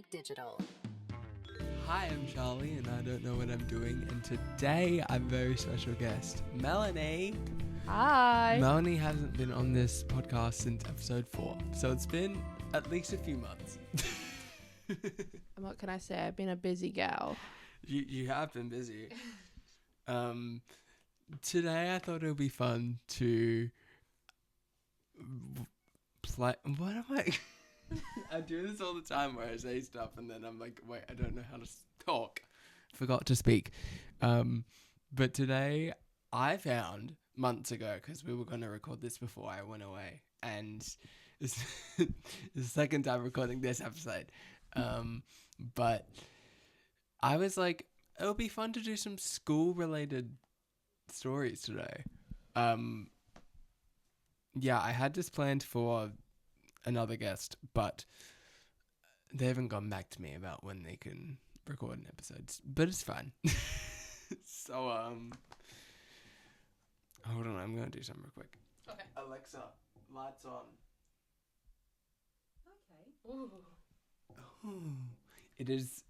Digital. Hi, I'm Charlie, and I don't know what I'm doing. And today, I have a very special guest, Melanie. Hi. Melanie hasn't been on this podcast since episode 4, so it's been at least a few months. What can I say? I've been a busy gal. You have been busy. Today, I thought it would be fun to play. What am I? I do this all the time where I say stuff and then I'm like, wait, I don't know how to talk. Forgot to speak. But today I found months ago, because we were going to record this before I went away, and it's the second time recording this episode. But I was like, it would be fun to do some school related stories today. Yeah, I had this planned for another guest, but they haven't gone back to me about when they can record an episode, but it's fine. So hold on, I'm gonna do something real quick. Okay. Alexa, lights on. Okay. Ooh. Ooh. It is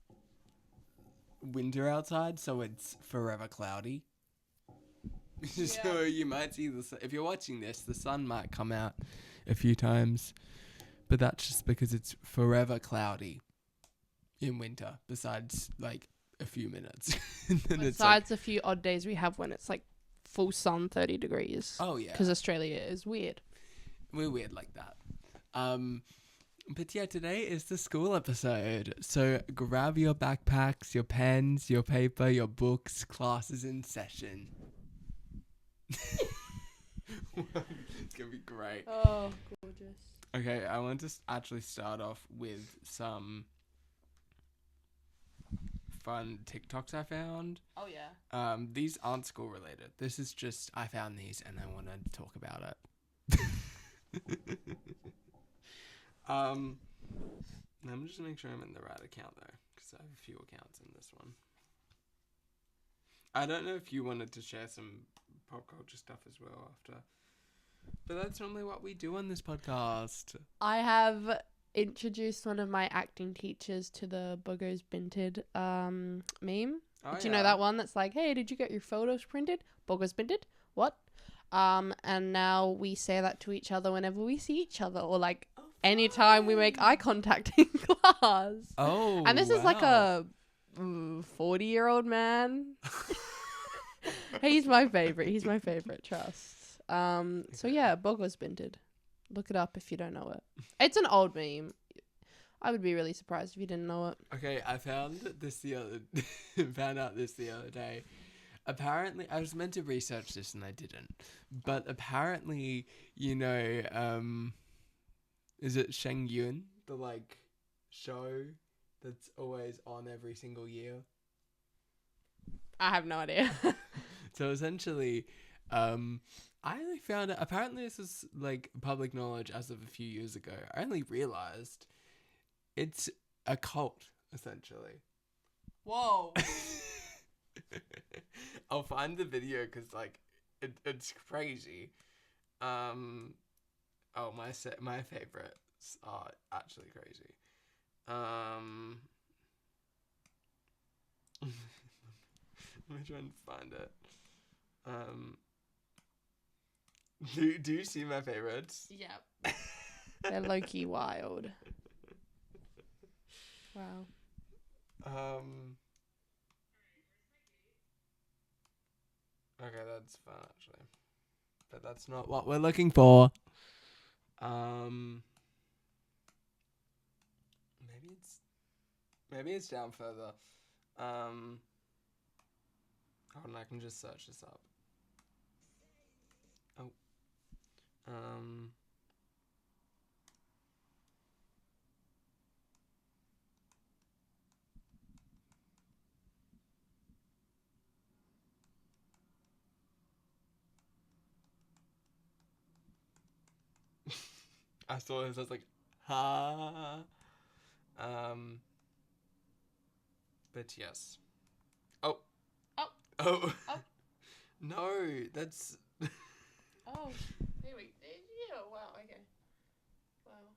winter outside, so it's forever cloudy. So you might see if you're watching this, the sun might come out a few times, but that's just because it's forever cloudy in winter, besides like a few minutes. Besides a few odd days we have when it's like full sun, 30 degrees. Oh yeah, because Australia is weird. We're weird like that. But yeah, today is the school episode, so grab your backpacks, your pens, your paper, your books. Class is in session. It's gonna be great. Oh, gorgeous. Okay, I want to actually start off with some fun TikToks I found. Oh yeah. These aren't school related. This is just, I found these and I want to talk about it. Let me just make sure I'm in the right account though, because I have a few accounts in this one. I don't know if you wanted to share some pop culture stuff as well after, but that's normally what we do on this podcast. I have introduced one of my acting teachers to the Buggers Binted meme. Oh, Do you know that one that's like, hey, did you get your photos printed? Buggers Binted? What? And now we say that to each other whenever we see each other, or like anytime we make eye contact in class. Oh, and this is like a 40-year-old man. He's my favorite, trust. So yeah, Buggers Binted. Look it up if you don't know it. It's an old meme. I would be really surprised if you didn't know it. Okay, I found out this the other day. Apparently, I was meant to research this and I didn't. But apparently, you know, is it Sheng Yun, the like show that's always on every single year? I have no idea. So essentially, I only found out, apparently this is like public knowledge as of a few years ago. I only realized it's a cult, essentially. Whoa. I'll find the video because like it's crazy. Oh, my favorites are actually crazy. Let me try and find it. Do you see my favorites? Yep. They're low-key wild. Wow. Okay, that's fun actually, but that's not what we're looking for. Maybe it's down further. Hold on, I can just search this up. Oh. I saw this, I was like, ha. But yes. Oh. Oh. Oh. Oh. No, that's... Oh. Here we... Yeah, wow, okay. Wow.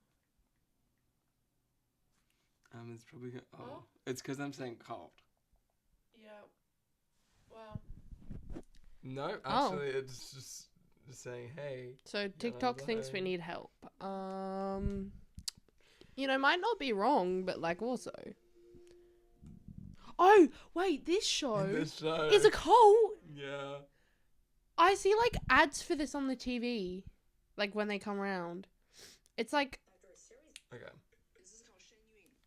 It's probably gonna, Oh. it's because I'm saying cold. Yeah. Well. No, Oh. actually, it's just saying, hey. So Get TikTok on thinks we line. need help. Might not be wrong, but like also. Oh wait, this show In this show. is a cult. Yeah. I see like ads for this on the TV, like when they come around. It's like Okay.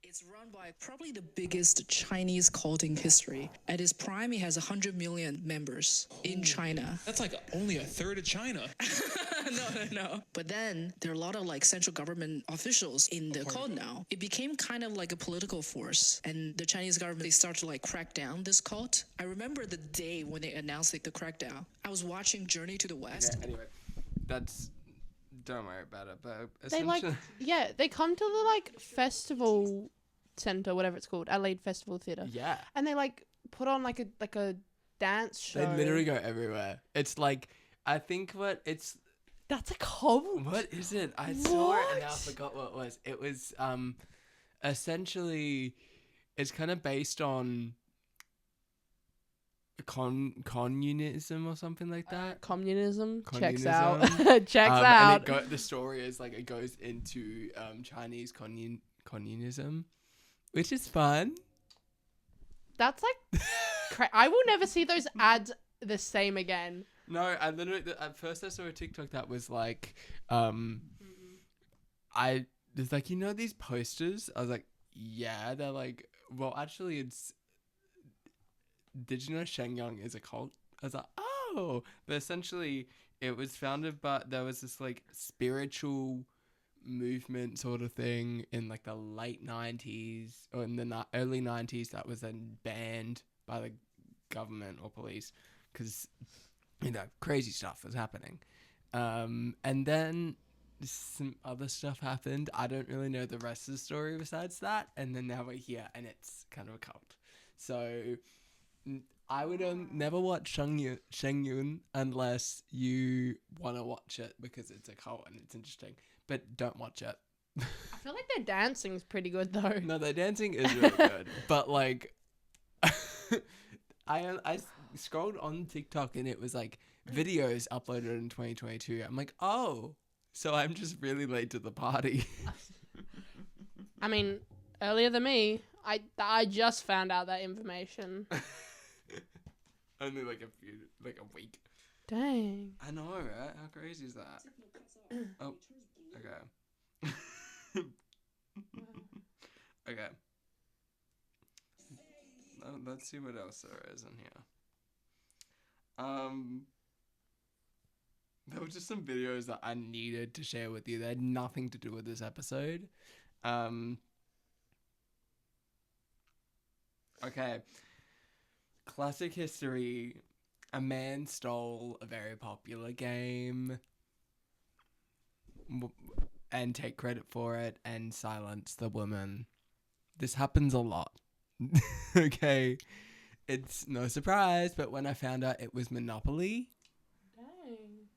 It's run by probably the biggest Chinese cult in history. At its prime, it has 100 million members in China. That's like only a third of China. No. But then there are a lot of like central government officials in the cult now. It became kind of like a political force, and the Chinese government, they started to like crack down this cult. I remember the day when they announced like the crackdown. I was watching Journey to the West. Okay, anyway, don't worry about it. But they like essentially, they come to the like festival center, whatever it's called, Adelaide Festival Theatre, yeah, and they like put on like a dance show. they literally go everywhere. It's like I think That's a cult. what is it? I saw it and I What? forgot what it was. It was essentially it's kind of based on communism or something like that. Communism. Checks Communism. out. Checks out. And the story is like it goes into Chinese communism, which is fun. That's like I will never see those ads the same again. No, I literally at first I saw a TikTok that was like, there's like these posters. I was like, yeah, they're like, well, actually, it's. Did you know Shenyang is a cult? I was like, oh, but essentially, it was founded by there was this like spiritual movement sort of thing in like the late 90s or in the early 90s that was then banned by the government or police because crazy stuff was happening, and then some other stuff happened. I don't really know the rest of the story besides that, and then now we're here and it's kind of a cult. So I would never watch Shengyun unless you want to watch it because it's a cult and it's interesting, but don't watch it. I feel like their dancing's pretty good though. No, their dancing is really good, but like I scrolled on TikTok and it was like videos uploaded in 2022. I'm like, oh, so I'm just really late to the party. I mean, earlier than me. I just found out that information. Only like a week. Dang. I know, right? How crazy is that? Oh, okay. Okay. Let's see what else there is in here. There were just some videos that I needed to share with you. They had nothing to do with this episode. Okay. Classic history. A man stole a very popular game and take credit for it and silence the woman. This happens a lot. Okay. It's no surprise, but when I found out it was Monopoly, Dang.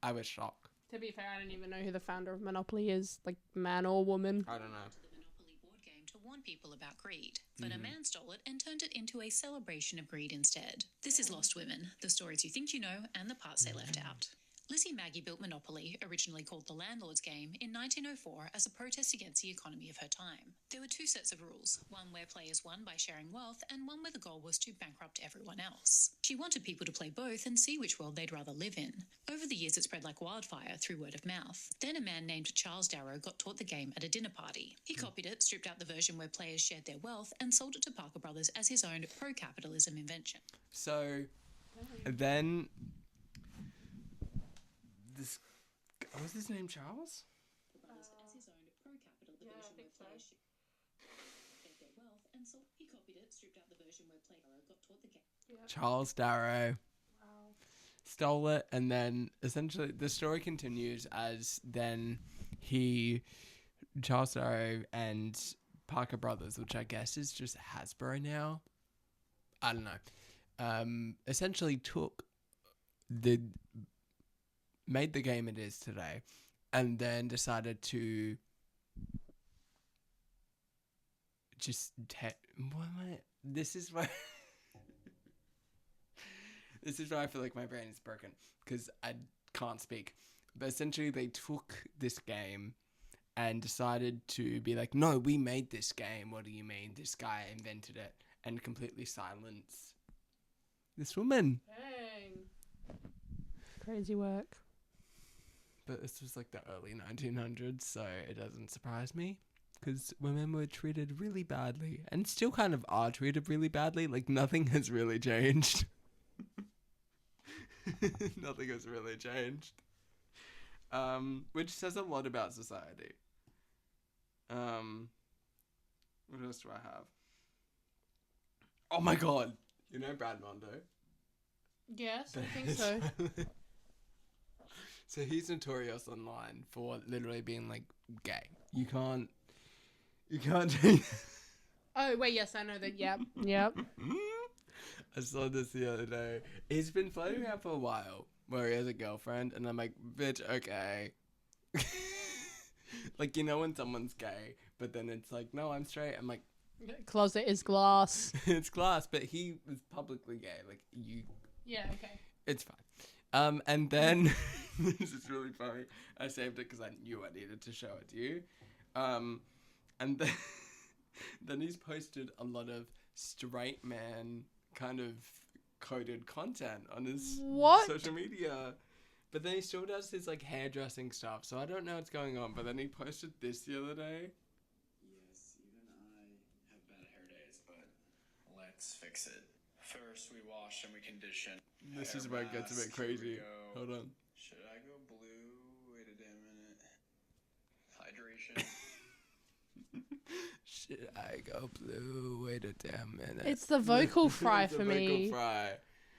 I was shocked. To be fair, I don't even know who the founder of Monopoly is, like man or woman. I don't know. The Monopoly board game to warn people about greed, but a man stole it and turned it into a celebration of greed instead. This is Lost Women, the stories you think you know and the parts they left out. Lizzie Maggie built Monopoly, originally called the Landlord's Game, in 1904 as a protest against the economy of her time. There were two sets of rules, one where players won by sharing wealth and one where the goal was to bankrupt everyone else. She wanted people to play both and see which world they'd rather live in. Over the years it spread like wildfire through word of mouth. Then a man named Charles Darrow got taught the game at a dinner party. He copied it, stripped out the version where players shared their wealth and sold it to Parker Brothers as his own pro-capitalism invention. So, then was his name Charles? As his own pro-capital version where players shared their wealth and sold. He copied it, stripped out the version where players got taught the game. Charles Darrow stole it, and then essentially the story continues as then Charles Darrow and Parker Brothers, which I guess is just Hasbro now. I don't know. Essentially made the game it is today, and then decided to just what am I? This is why. This is why I feel like my brain is broken because I can't speak. But essentially, they took this game and decided to be like, no, we made this game. What do you mean? This guy invented it, and completely silence this woman. Dang. Crazy work. But this was like the early 1900s, so it doesn't surprise me. Because women were treated really badly, and still kind of are treated really badly. Like, nothing has really changed. Nothing has really changed. Which says a lot about society. What else do I have? Oh my god! You know Brad Mondo? Yes, I think so. So he's notorious online for literally being like gay. You can't do. Oh, wait, yes, I know that. Yep. Yep. I saw this the other day. He's been floating around for a while where he has a girlfriend, and I'm like, bitch, okay. Like, you know when someone's gay, but then it's like, no, I'm straight. I'm like, Closet is glass. it's glass, but he was publicly gay. Like, you. Yeah, okay. It's fine. And then, this is really funny. I saved it because I knew I needed to show it to you. And then, then he's posted a lot of straight man kind of coded content on his social media. But then he still does his like hairdressing stuff, so I don't know what's going on. But then he posted this the other day. Yes, even I have bad hair days, but let's fix it. First, we wash and we condition. This Hair is where it gets a bit mask, here we crazy. go. Hold on. Should I go blue? Wait a damn minute. Hydration. Should I go blue? Wait a damn minute. It's the vocal fry It's for the me. vocal fry.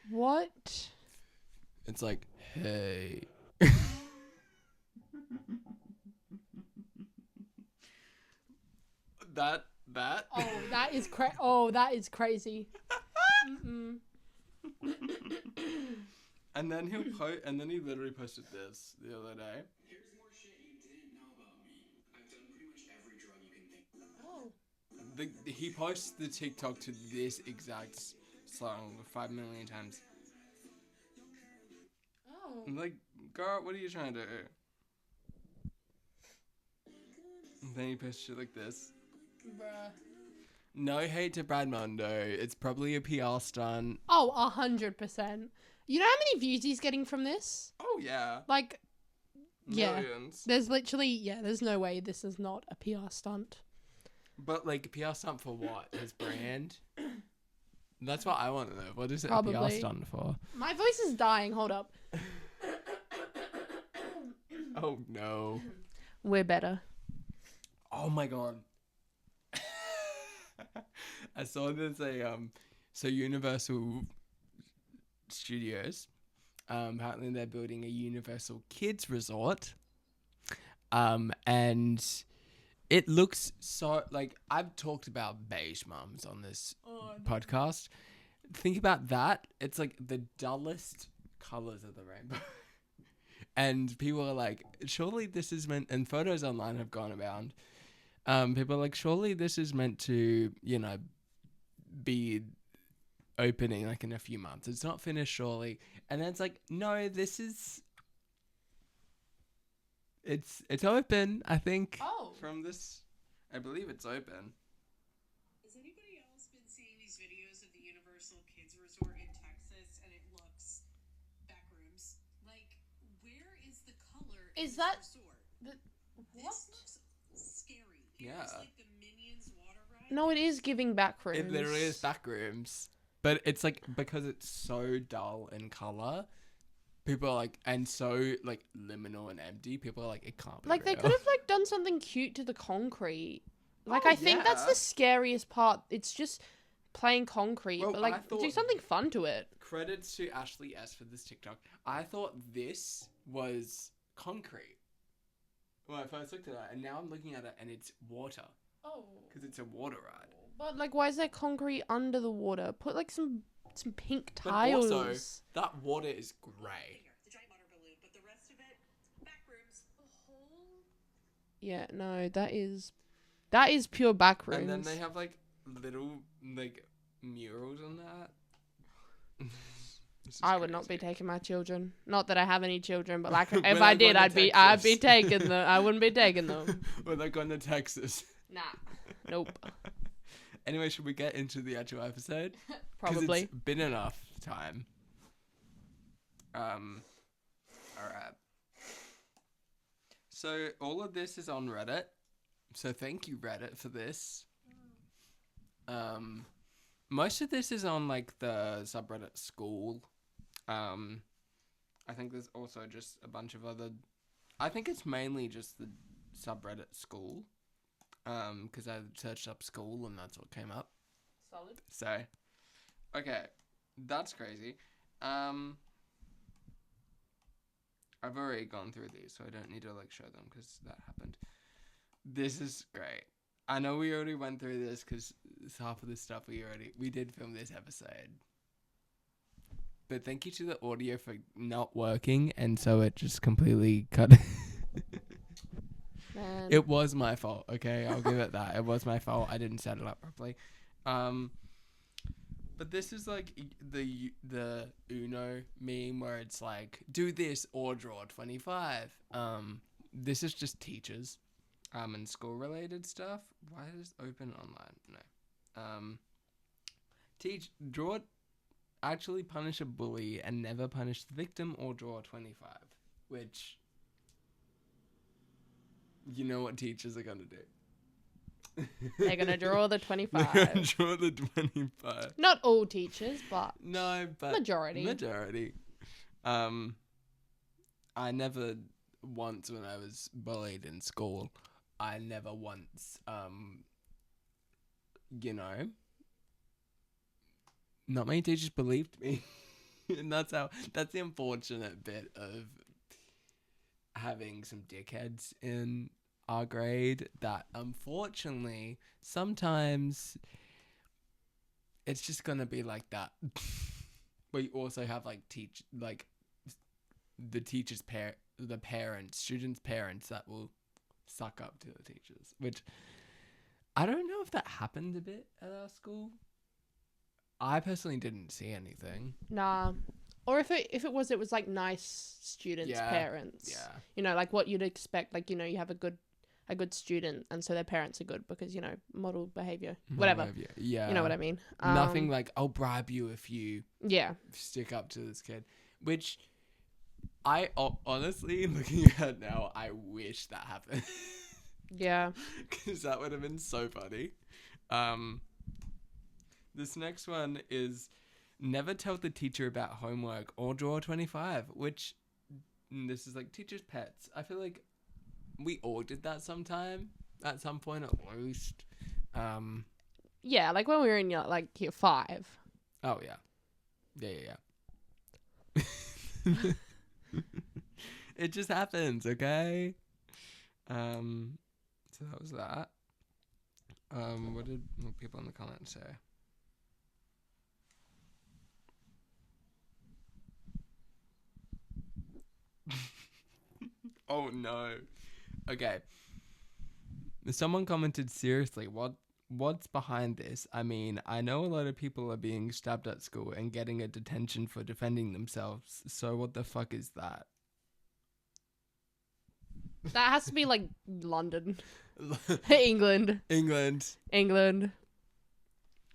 What? It's like, hey. that. Oh, that is that is crazy. Mm-mm. And then he literally posted this the other day. Here's more shit you didn't know about me. I've done pretty much every drug you can think of. Oh. He posts the TikTok to this exact song 5 million times. Oh. I'm like, girl, what are you trying to do? And then he posts shit like this. Bruh. No hate to Brad Mondo. It's probably a PR stunt. Oh, 100%. You know how many views he's getting from this? Oh, yeah. Like, yeah. Millions. There's literally, there's no way this is not a PR stunt. But, like, a PR stunt for what? His brand? That's what I want to know. What is it a PR Probably. stunt for? My voice is dying. Hold up. Oh, no. We're better. Oh, my God. I saw there's so Universal Studios, apparently they're building a Universal Kids Resort, and it looks so, like, I've talked about beige mums on this podcast. Think about that. It's like the dullest colors of the rainbow. And people are like, surely this is meant, and photos online have gone around. People are like, surely this is meant to, be opening like in a few months. It's not finished, surely. And then it's like, no, this is. It's open, I think. Oh. From this, I believe it's open. Has anybody else been seeing these videos of the Universal Kids Resort in Texas, and it looks backrooms? Like, where is the color in Is this that resort? What? This looks scary. It Yeah. looks like the Minions water ride. No, it is giving back rooms. It literally is back rooms. But it's like, because it's so dull in color, people are like, and so like liminal and empty, people are like, it can't be Like, they real. could have like done something cute to the concrete. Like, Oh, I think that's yeah. the scariest part. It's just plain concrete, Well, but I like do thought- something fun to it. Credits to Ashley S for this TikTok. I thought this was concrete when I first looked at it, and now I'm looking at it and it's water Oh. because it's a water ride. But like, why is there concrete under the water? Put like some pink But tiles. also, that water is grey. The giant water balloon, but the rest of it, backrooms. The whole Yeah, no, that is That is pure back rooms. And then they have like little like murals on that. I would not be taking my children. Not that I have any children, but like if We're I like did, going to I'd be Texas. taking them. I wouldn't be taking them. We're like going to Texas. Nah. Nope. Anyway, should we get into the actual episode? 'Cause Probably. it's been enough time. Alright. So all of this is on Reddit. So thank you, Reddit, for this. Most of this is on like the subreddit school. I think there's also just a bunch of other. I think it's mainly just the subreddit school. Because I searched up school and that's what came up. Solid. So, okay, that's crazy. I've already gone through these, so I don't need to like show them because that happened. This is great. I know we already went through this because half of the stuff we did film this episode. But thank you to the audio for not working, and so it just completely cut. Man. It was my fault, okay? I'll give it that. It was my fault. I didn't set it up properly. But this is like the Uno meme where it's like, do this or draw 25. This is just teachers and school related stuff. Why is open online? No. Draw, actually punish a bully and never punish the victim or draw 25, which you know what teachers are gonna do. They're going to draw the They're 25. gonna draw the 25. Not all teachers, but No, but majority. I never once when I was bullied in school, I never once not many teachers believed me. And that's the unfortunate bit of having some dickheads in our grade, that unfortunately sometimes it's just gonna be like that. But you also have like the teachers' the parents, students' parents that will suck up to the teachers, which I don't know if that happened a bit at our school. I personally didn't see anything. Nah. Or if it was like nice students' parents. Yeah. You know, like what you'd expect. Like, you know, you have a good student, and so their parents are good because, you know, model behavior, whatever. Yeah. You know what I mean? Nothing like, I'll bribe you if you Yeah. stick up to this kid, which I honestly, looking at it now, I wish that happened. Yeah. Because that would have been so funny. This next one is never tell the teacher about homework or draw 25, which this is like teachers' pets. I feel like we all did that at some point at least. Yeah, like when we were in year 5. Oh yeah. Yeah. It just happens, okay? So that was that. What did people in the comments say? Oh no. Okay. Someone commented, seriously, what's behind this? I mean, I know a lot of people are being stabbed at school and getting a detention for defending themselves, so what the fuck is that? That has to be like London. England.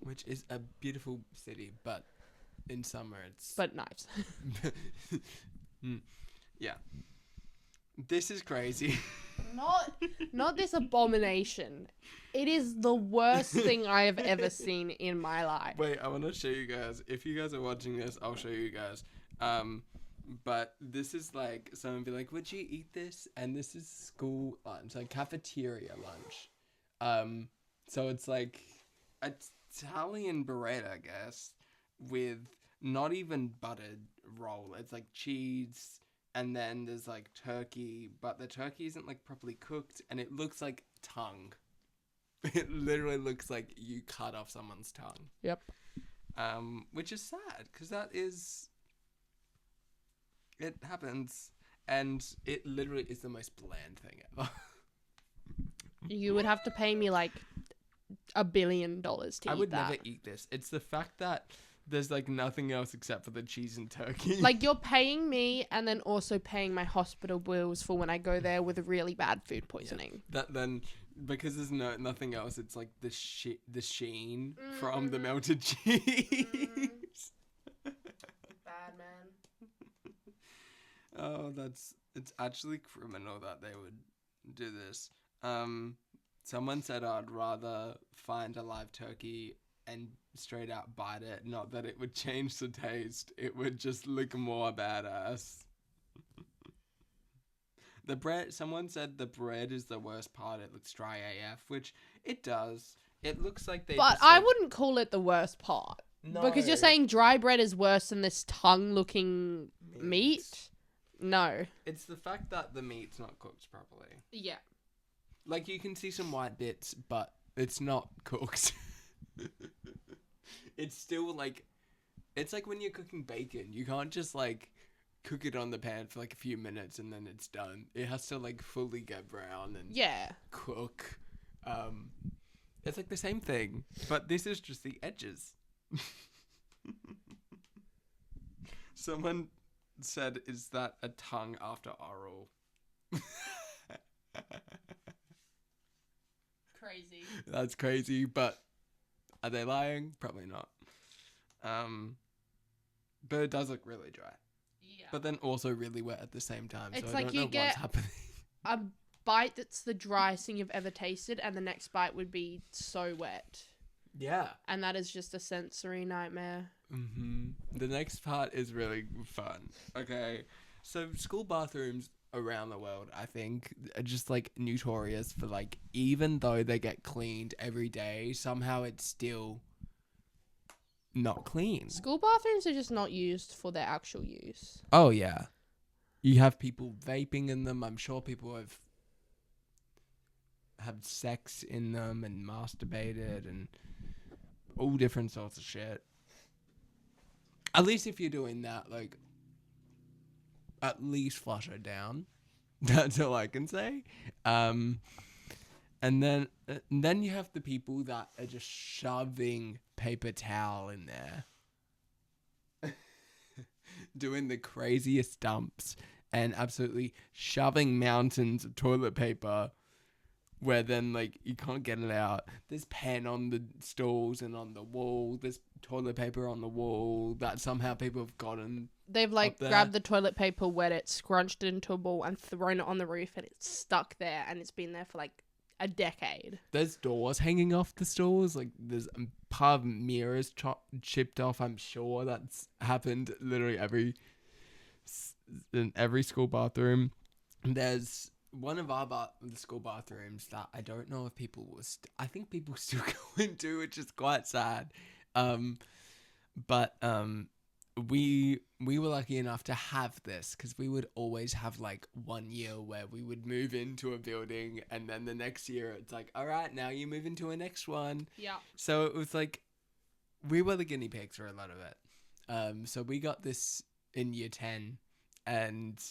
Which is a beautiful city, but in summer it's... But knives. Yeah. This is crazy. Not this abomination. It is the worst thing I have ever seen in my life. Wait, I want to show you guys. If you guys are watching this, I'll show you guys. But this is like, someone be like, would you eat this? And this is school lunch, like cafeteria lunch. So it's like Italian bread, I guess, with not even buttered roll. It's like cheese, and then there's like turkey, but the turkey isn't like properly cooked, and it looks like tongue. It literally looks like you cut off someone's tongue. Yep. Which is sad, because it happens, and it literally is the most bland thing ever. You would have to pay me like $1 billion to eat I would that. never eat this. It's the fact that there's like nothing else except for the cheese and turkey. Like, you're paying me and then also paying my hospital bills for when I go there with really bad food poisoning. that then because there's nothing else. It's like the sheen from the melted cheese. Bad, man. Oh, it's actually criminal that they would do this. Someone said I'd rather find a live turkey and straight out bite it. Not that it would change the taste. It would just look more badass. The bread, someone said the bread is the worst part. It looks dry AF, which it does. It looks like they. But just, I like, wouldn't call it the worst part. No. Because you're saying dry bread is worse than this tongue-looking meat? No. It's the fact that the meat's not cooked properly. Yeah. Like, you can see some white bits, but it's not cooked. It's still, like... It's like when you're cooking bacon. You can't just, like, cook it on the pan for, like, a few minutes and then it's done. It has to, like, fully get brown and cook. It's, like, the same thing. But this is just the edges. Someone said, is that a tongue after oral? Crazy. That's crazy, but are they lying? Probably not. But it does look really dry. Yeah. But then also really wet at the same time. It's so like I don't you know get- what's happening. A bite that's the driest thing you've ever tasted, and the next bite would be so wet. Yeah. And that is just a sensory nightmare. The next part is really fun. Okay. So school bathrooms around the world, I think, are just like notorious for like, even though they get cleaned every day, somehow it's still not clean. School bathrooms are just not used for their actual use. Oh yeah. You have people vaping in them. I'm sure people have had sex in them and masturbated and all different sorts of shit. At least if you're doing that, like, at least flush it down. That's all I can say. And then you have the people that are just shoving paper towel in there. Doing the craziest dumps and absolutely shoving mountains of toilet paper where then, like, you can't get it out. There's pen on the stalls and on the wall. There's toilet paper on the wall that somehow people have gotten. They've, like, up there. grabbed the toilet paper, wet it, scrunched it into a ball, and thrown it on the roof, and it's stuck there, and it's been there for, like, a decade. There's doors hanging off the stalls. Like, there's part of mirrors chipped off. I'm sure that's happened literally in every school bathroom. There's one of our the school bathrooms that I don't know if people will. I think people still go into, which is quite sad. But we were lucky enough to have this because we would always have like 1 year where we would move into a building and then the next year it's like, all right, now you move into a next one. Yeah. So it was like we were the guinea pigs for a lot of it. So we got this in year 10 and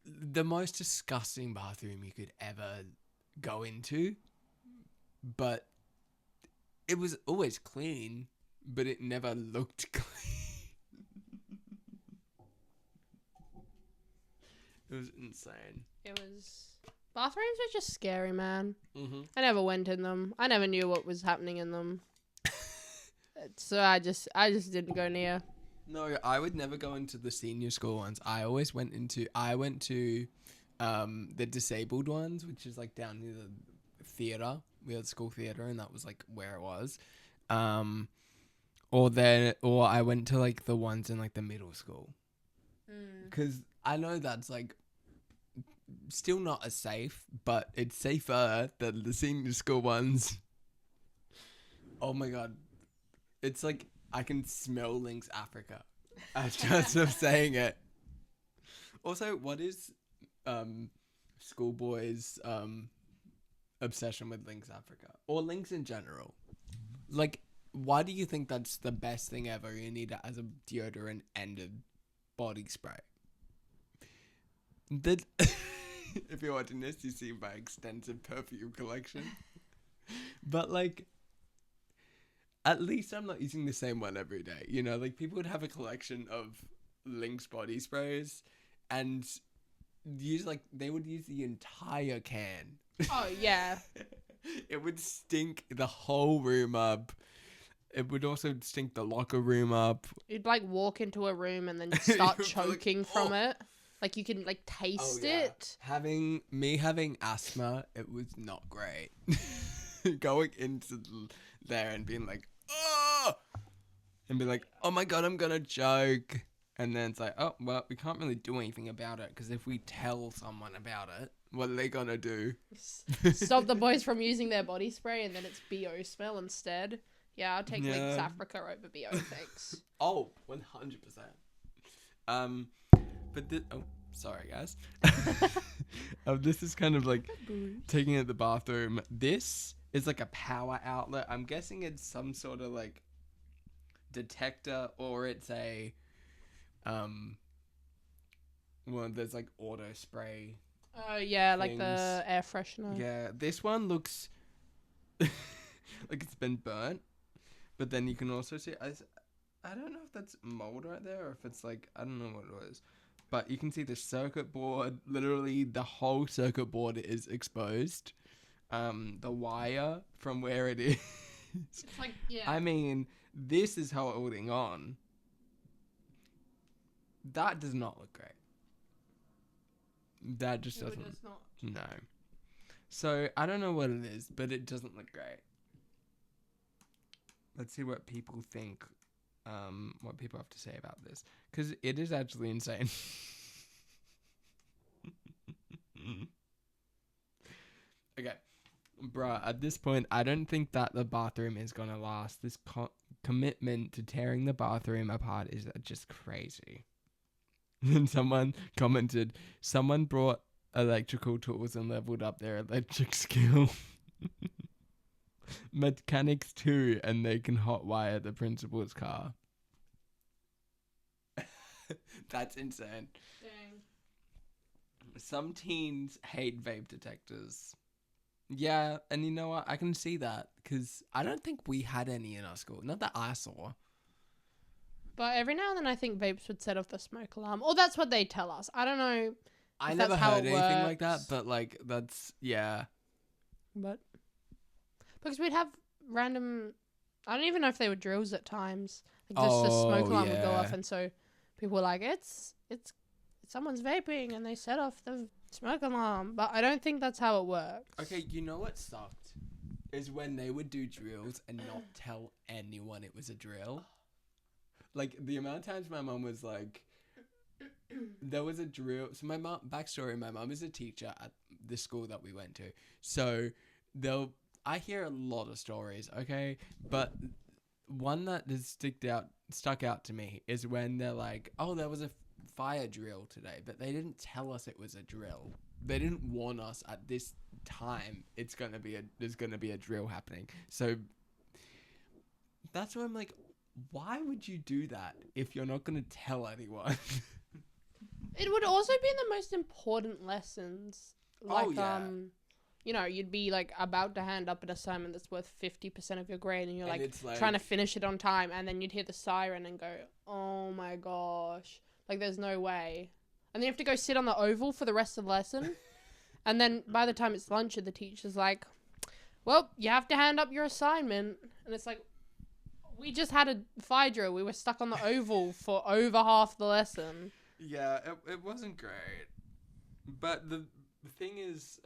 the most disgusting bathroom you could ever go into, but it was always clean, but it never looked clean. It was insane. It was... Bathrooms are just scary, man. Mm-hmm. I never went in them. I never knew what was happening in them. So I just didn't go near. No, I would never go into the senior school ones. I went to the disabled ones, which is like down near the theater. We had school theater, and that was like where it was. Or I went to like the ones in like the middle school, because I know that's like still not as safe, but it's safer than the senior school ones. Oh my god, it's like I can smell Lynx Africa. Just of saying it. Also, what is schoolboys' obsession with Lynx Africa or Lynx in general? Like, why do you think that's the best thing ever? You need it as a deodorant and a body spray. If you're watching this, you see my extensive perfume collection. But like, at least I'm not using the same one every day. You know, like people would have a collection of Lynx body sprays and they would use the entire can. Oh, yeah. It would stink the whole room up. It would also stink the locker room up. You'd like walk into a room and then start You'd be like, choking from "Oh." it. Like you can like taste Oh, yeah. it. Having asthma, it was not great. Going into there and being like, oh, and be like, oh my god, I'm gonna choke. And then it's like, oh, well, we can't really do anything about it because if we tell someone about it, what are they gonna do? Stop the boys from using their body spray and then it's BO smell instead. Yeah, I'll take Lynx Africa over BO, thanks. Oh, 100%. But sorry guys. This is kind of like taking it to the bathroom. This is like a power outlet. I'm guessing it's some sort of like detector, or it's a well, there's like auto spray. Oh yeah, like things. the air freshener. Yeah, this one looks like it's been burnt, but then you can also see I don't know if that's mold right there or if it's like, I don't know what it was, but you can see the circuit board. Literally the whole circuit board is exposed. The wire from where it is. It's like, yeah. I mean, this is holding on. That does not look great. That just doesn't. It does not. No. So, I don't know what it is, but it doesn't look great. Let's see what people think, what people have to say about this. Because it is actually insane. Okay. Bruh, at this point, I don't think that the bathroom is going to last. This commitment to tearing the bathroom apart is just crazy. And someone commented, someone brought electrical tools and leveled up their electric skill. Mechanics too, and they can hotwire the principal's car. That's insane. Dang. Some teens hate vape detectors. Yeah, and you know what? I can see that because I don't think we had any in our school. Not that I saw. But every now and then I think vapes would set off the smoke alarm. Or that's what they tell us. I don't know. I if never that's how heard it anything like that, works. but like that's yeah. But because we'd have random, I don't even know if they were drills at times. Like just the smoke alarm would go yeah. off, and so people were like, "It's someone's vaping," and they set off the smoke alarm. But I don't think that's how it works. Okay, you know what sucked is when they would do drills and not tell anyone it was a drill. Like the amount of times my mom was like, there was a drill. So my mom, backstory, my mom is a teacher at the school that we went to. So I hear a lot of stories, okay? But one that has stuck out to me is when they're like, oh, there was a fire drill today, but they didn't tell us it was a drill. They didn't warn us at this time there's gonna be a drill happening. So that's why I'm like, why would you do that if you're not gonna tell anyone? It would also be in the most important lessons. Like, Oh, yeah. You know, you'd be like about to hand up an assignment that's worth 50% of your grade, and you're And like it's like- trying to finish it on time, and then you'd hear the siren and go, "Oh my gosh!" Like, there's no way. And then you have to go sit on the oval for the rest of the lesson, and then by the time it's lunch, the teacher's like, "Well, you have to hand up your assignment," and it's like, we just had a fire drill. We were stuck on the oval for over half the lesson. Yeah, it wasn't great. But the thing is,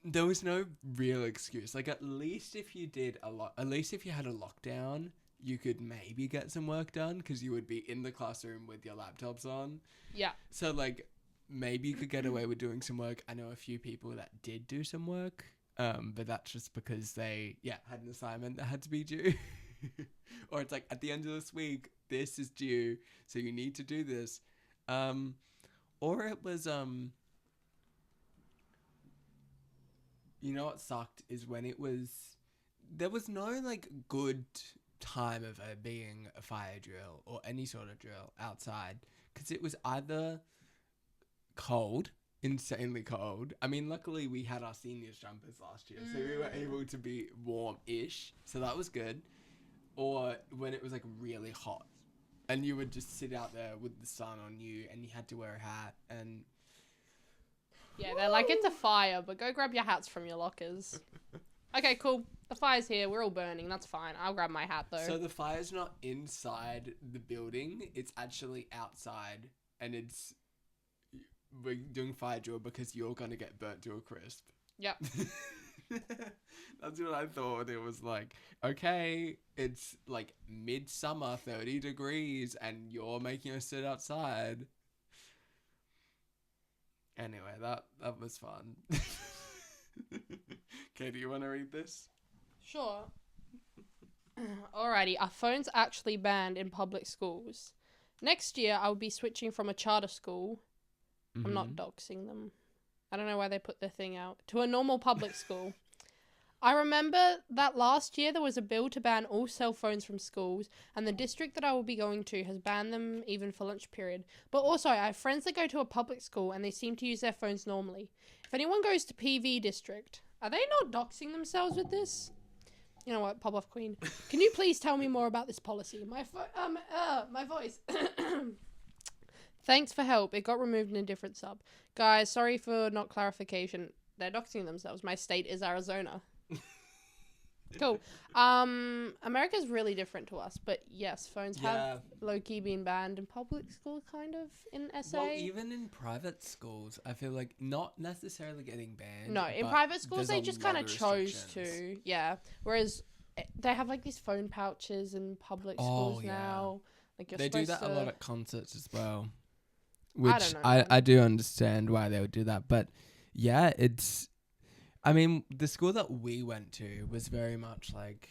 there was no real excuse. Like, at least if you had a lockdown, you could maybe get some work done because you would be in the classroom with your laptops on. Yeah. So, like, maybe you could get away with doing some work. I know a few people that did do some work, but that's just because they, had an assignment that had to be due. Or it's like, at the end of this week, this is due, so you need to do this. Or it was, you know what sucked is when there was no, like, good time of it being a fire drill or any sort of drill outside. because it was either cold, insanely cold. I mean, luckily we had our seniors jumpers last year, so we were able to be warm-ish, so that was good. Or when it was like really hot, and you would just sit out there with the sun on you, and you had to wear a hat. And Yeah, they're like, it's a fire, but go grab your hats from your lockers. Okay, cool. The fire's here. We're all burning. That's fine. I'll grab my hat, though. so the fire's not inside the building; it's actually outside, and we're doing fire drill because you're gonna get burnt to a crisp. Yep. That's what I thought. It was like, okay, it's like midsummer, 30 degrees, and you're making us sit outside. Anyway, that was fun. Okay, do you want to read this? Sure. Alrighty, are phones actually banned in public schools? Next year, I will be switching from a charter school. I'm not doxing them. I don't know why they put their thing out. To a normal public school. I remember that last year there was a bill to ban all cell phones from schools, and the district that I will be going to has banned them even for lunch period. But also, I have friends that go to a public school and they seem to use their phones normally. If anyone goes to PV district, are they not doxing themselves with this? You know what, pop off queen. Can you please tell me more about this policy? My voice. Thanks for help. It got removed in a different sub. Guys, sorry for not clarification. They're doxing themselves. My state is Arizona. Cool. America's really different to us, but yes, phones have low-key been banned in public schools, kind of, in SA. Well, even in private schools, I feel like not necessarily getting banned. No, in private schools, they just kind of chose to. Yeah. Whereas they have, like, these phone pouches in public schools now. Like, you're they do supposed that to... a lot at concerts as well. Which don't know, I do understand why they would do that. But, yeah, it's... I mean, the school that we went to was very much like,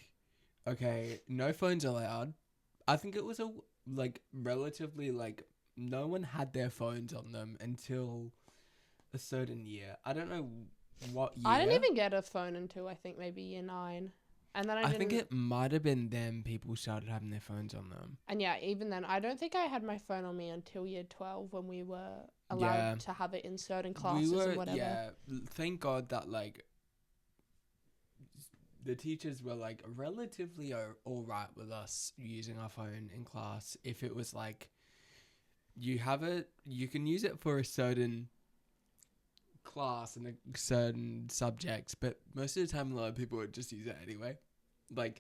okay, no phones allowed. I think it was relatively no one had their phones on them until a certain year. I don't know what year. I didn't even get a phone until I think maybe year 9. And then I think it might have been then people started having their phones on them. And yeah, even then, I don't think I had my phone on me until year 12 when we were allowed to have it in certain classes and whatever. Yeah, thank God that the teachers were relatively all right with us using our phone in class. If it was you have it, you can use it for a certain class and a certain subjects, but most of the time a lot of people would just use it anyway. There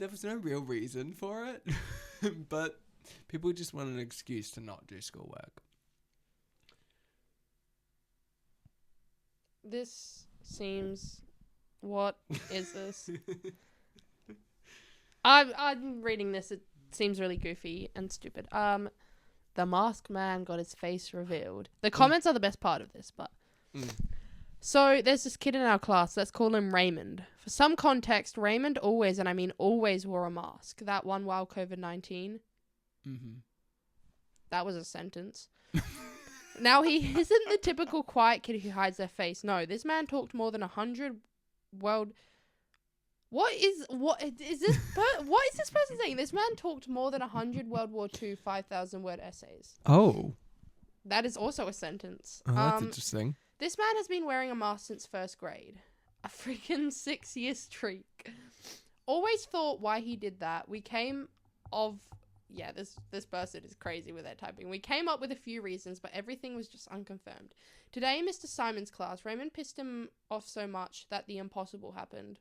was no real reason for it, but people just want an excuse to not do schoolwork. This seems... What is this? I'm reading this. It seems really goofy and stupid. The masked man got his face revealed. The comments are the best part of this, but... So, there's this kid in our class. Let's call him Raymond. For some context, Raymond always, and I mean always, wore a mask. That one while COVID-19. Mm-hmm. That was a sentence. Now, he isn't the typical quiet kid who hides their face. No, this man talked more than 100... What is this person saying? This man talked more than 100 World War II 5,000 word essays. Oh. That is also a sentence. Oh, that's interesting. This man has been wearing a mask since first grade. A freaking 6-year streak. Always thought why he did that. We came of... Yeah, this person is crazy with their typing. We came up with a few reasons, but everything was just unconfirmed. Today in Mr. Simon's class, Raymond pissed him off so much that the impossible happened.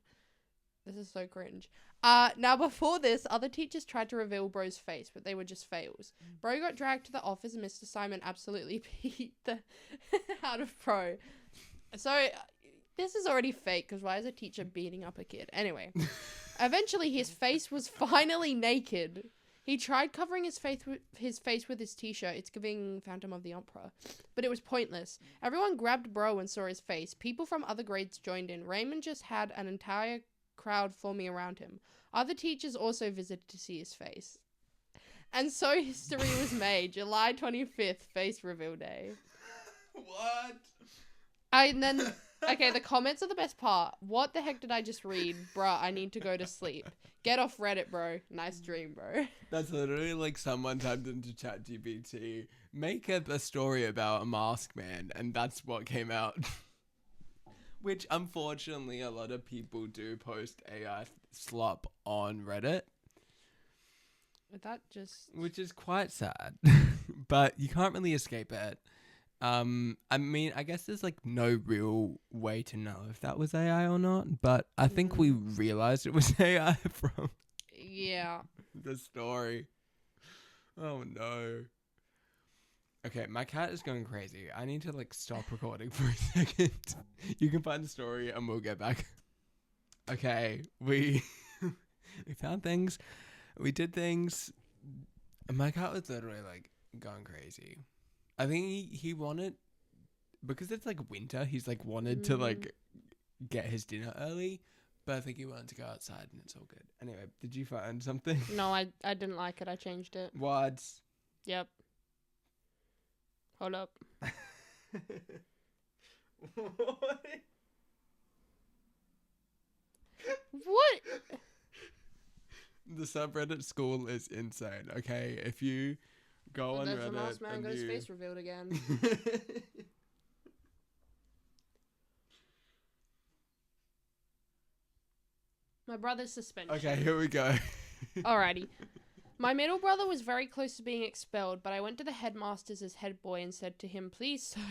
This is so cringe. Now before this, other teachers tried to reveal Bro's face, but they were just fails. Bro got dragged to the office and Mr. Simon absolutely beat the out of Bro. So, this is already fake, because why is a teacher beating up a kid? Anyway. Eventually, his face was finally naked. He tried covering his face with his t-shirt. It's giving Phantom of the Opera. But it was pointless. Everyone grabbed Bro and saw his face. People from other grades joined in. Raymond just had an entire crowd forming around him. Other teachers also visited to see his face. And so history was made. July 25th, face reveal day. What? And then Okay, the comments are the best part. What the heck did I just read? Bruh, I need to go to sleep. Get off Reddit, bro. Nice dream, bro. That's literally like someone typed into ChatGPT, make up a story about a masked man, and that's what came out. Which, unfortunately, a lot of people do post AI slop on Reddit, That just... which is quite sad. But you can't really escape it. I mean, I guess there's like no real way to know if that was AI or not, but I think we realized it was AI from Yeah. the story. Oh no. Okay, my cat is going crazy. I need to like stop recording for a second. You can find the story and we'll get back. Okay, we found things. We did things. And my cat was literally like going crazy. I think he wanted, because it's like winter, he's like wanted to like get his dinner early, but I think he wanted to go outside and it's all good. Anyway, did you find something? No, I didn't like it. I changed it. What? Yep. Hold up. What? The subreddit school is insane. Okay, if you go on There's the Reddit masked man and got his you... face revealed again. My brother's suspension. Okay, here we go. Alrighty. My middle brother was very close to being expelled, but I went to the headmasters as head boy and said to him, please, sir...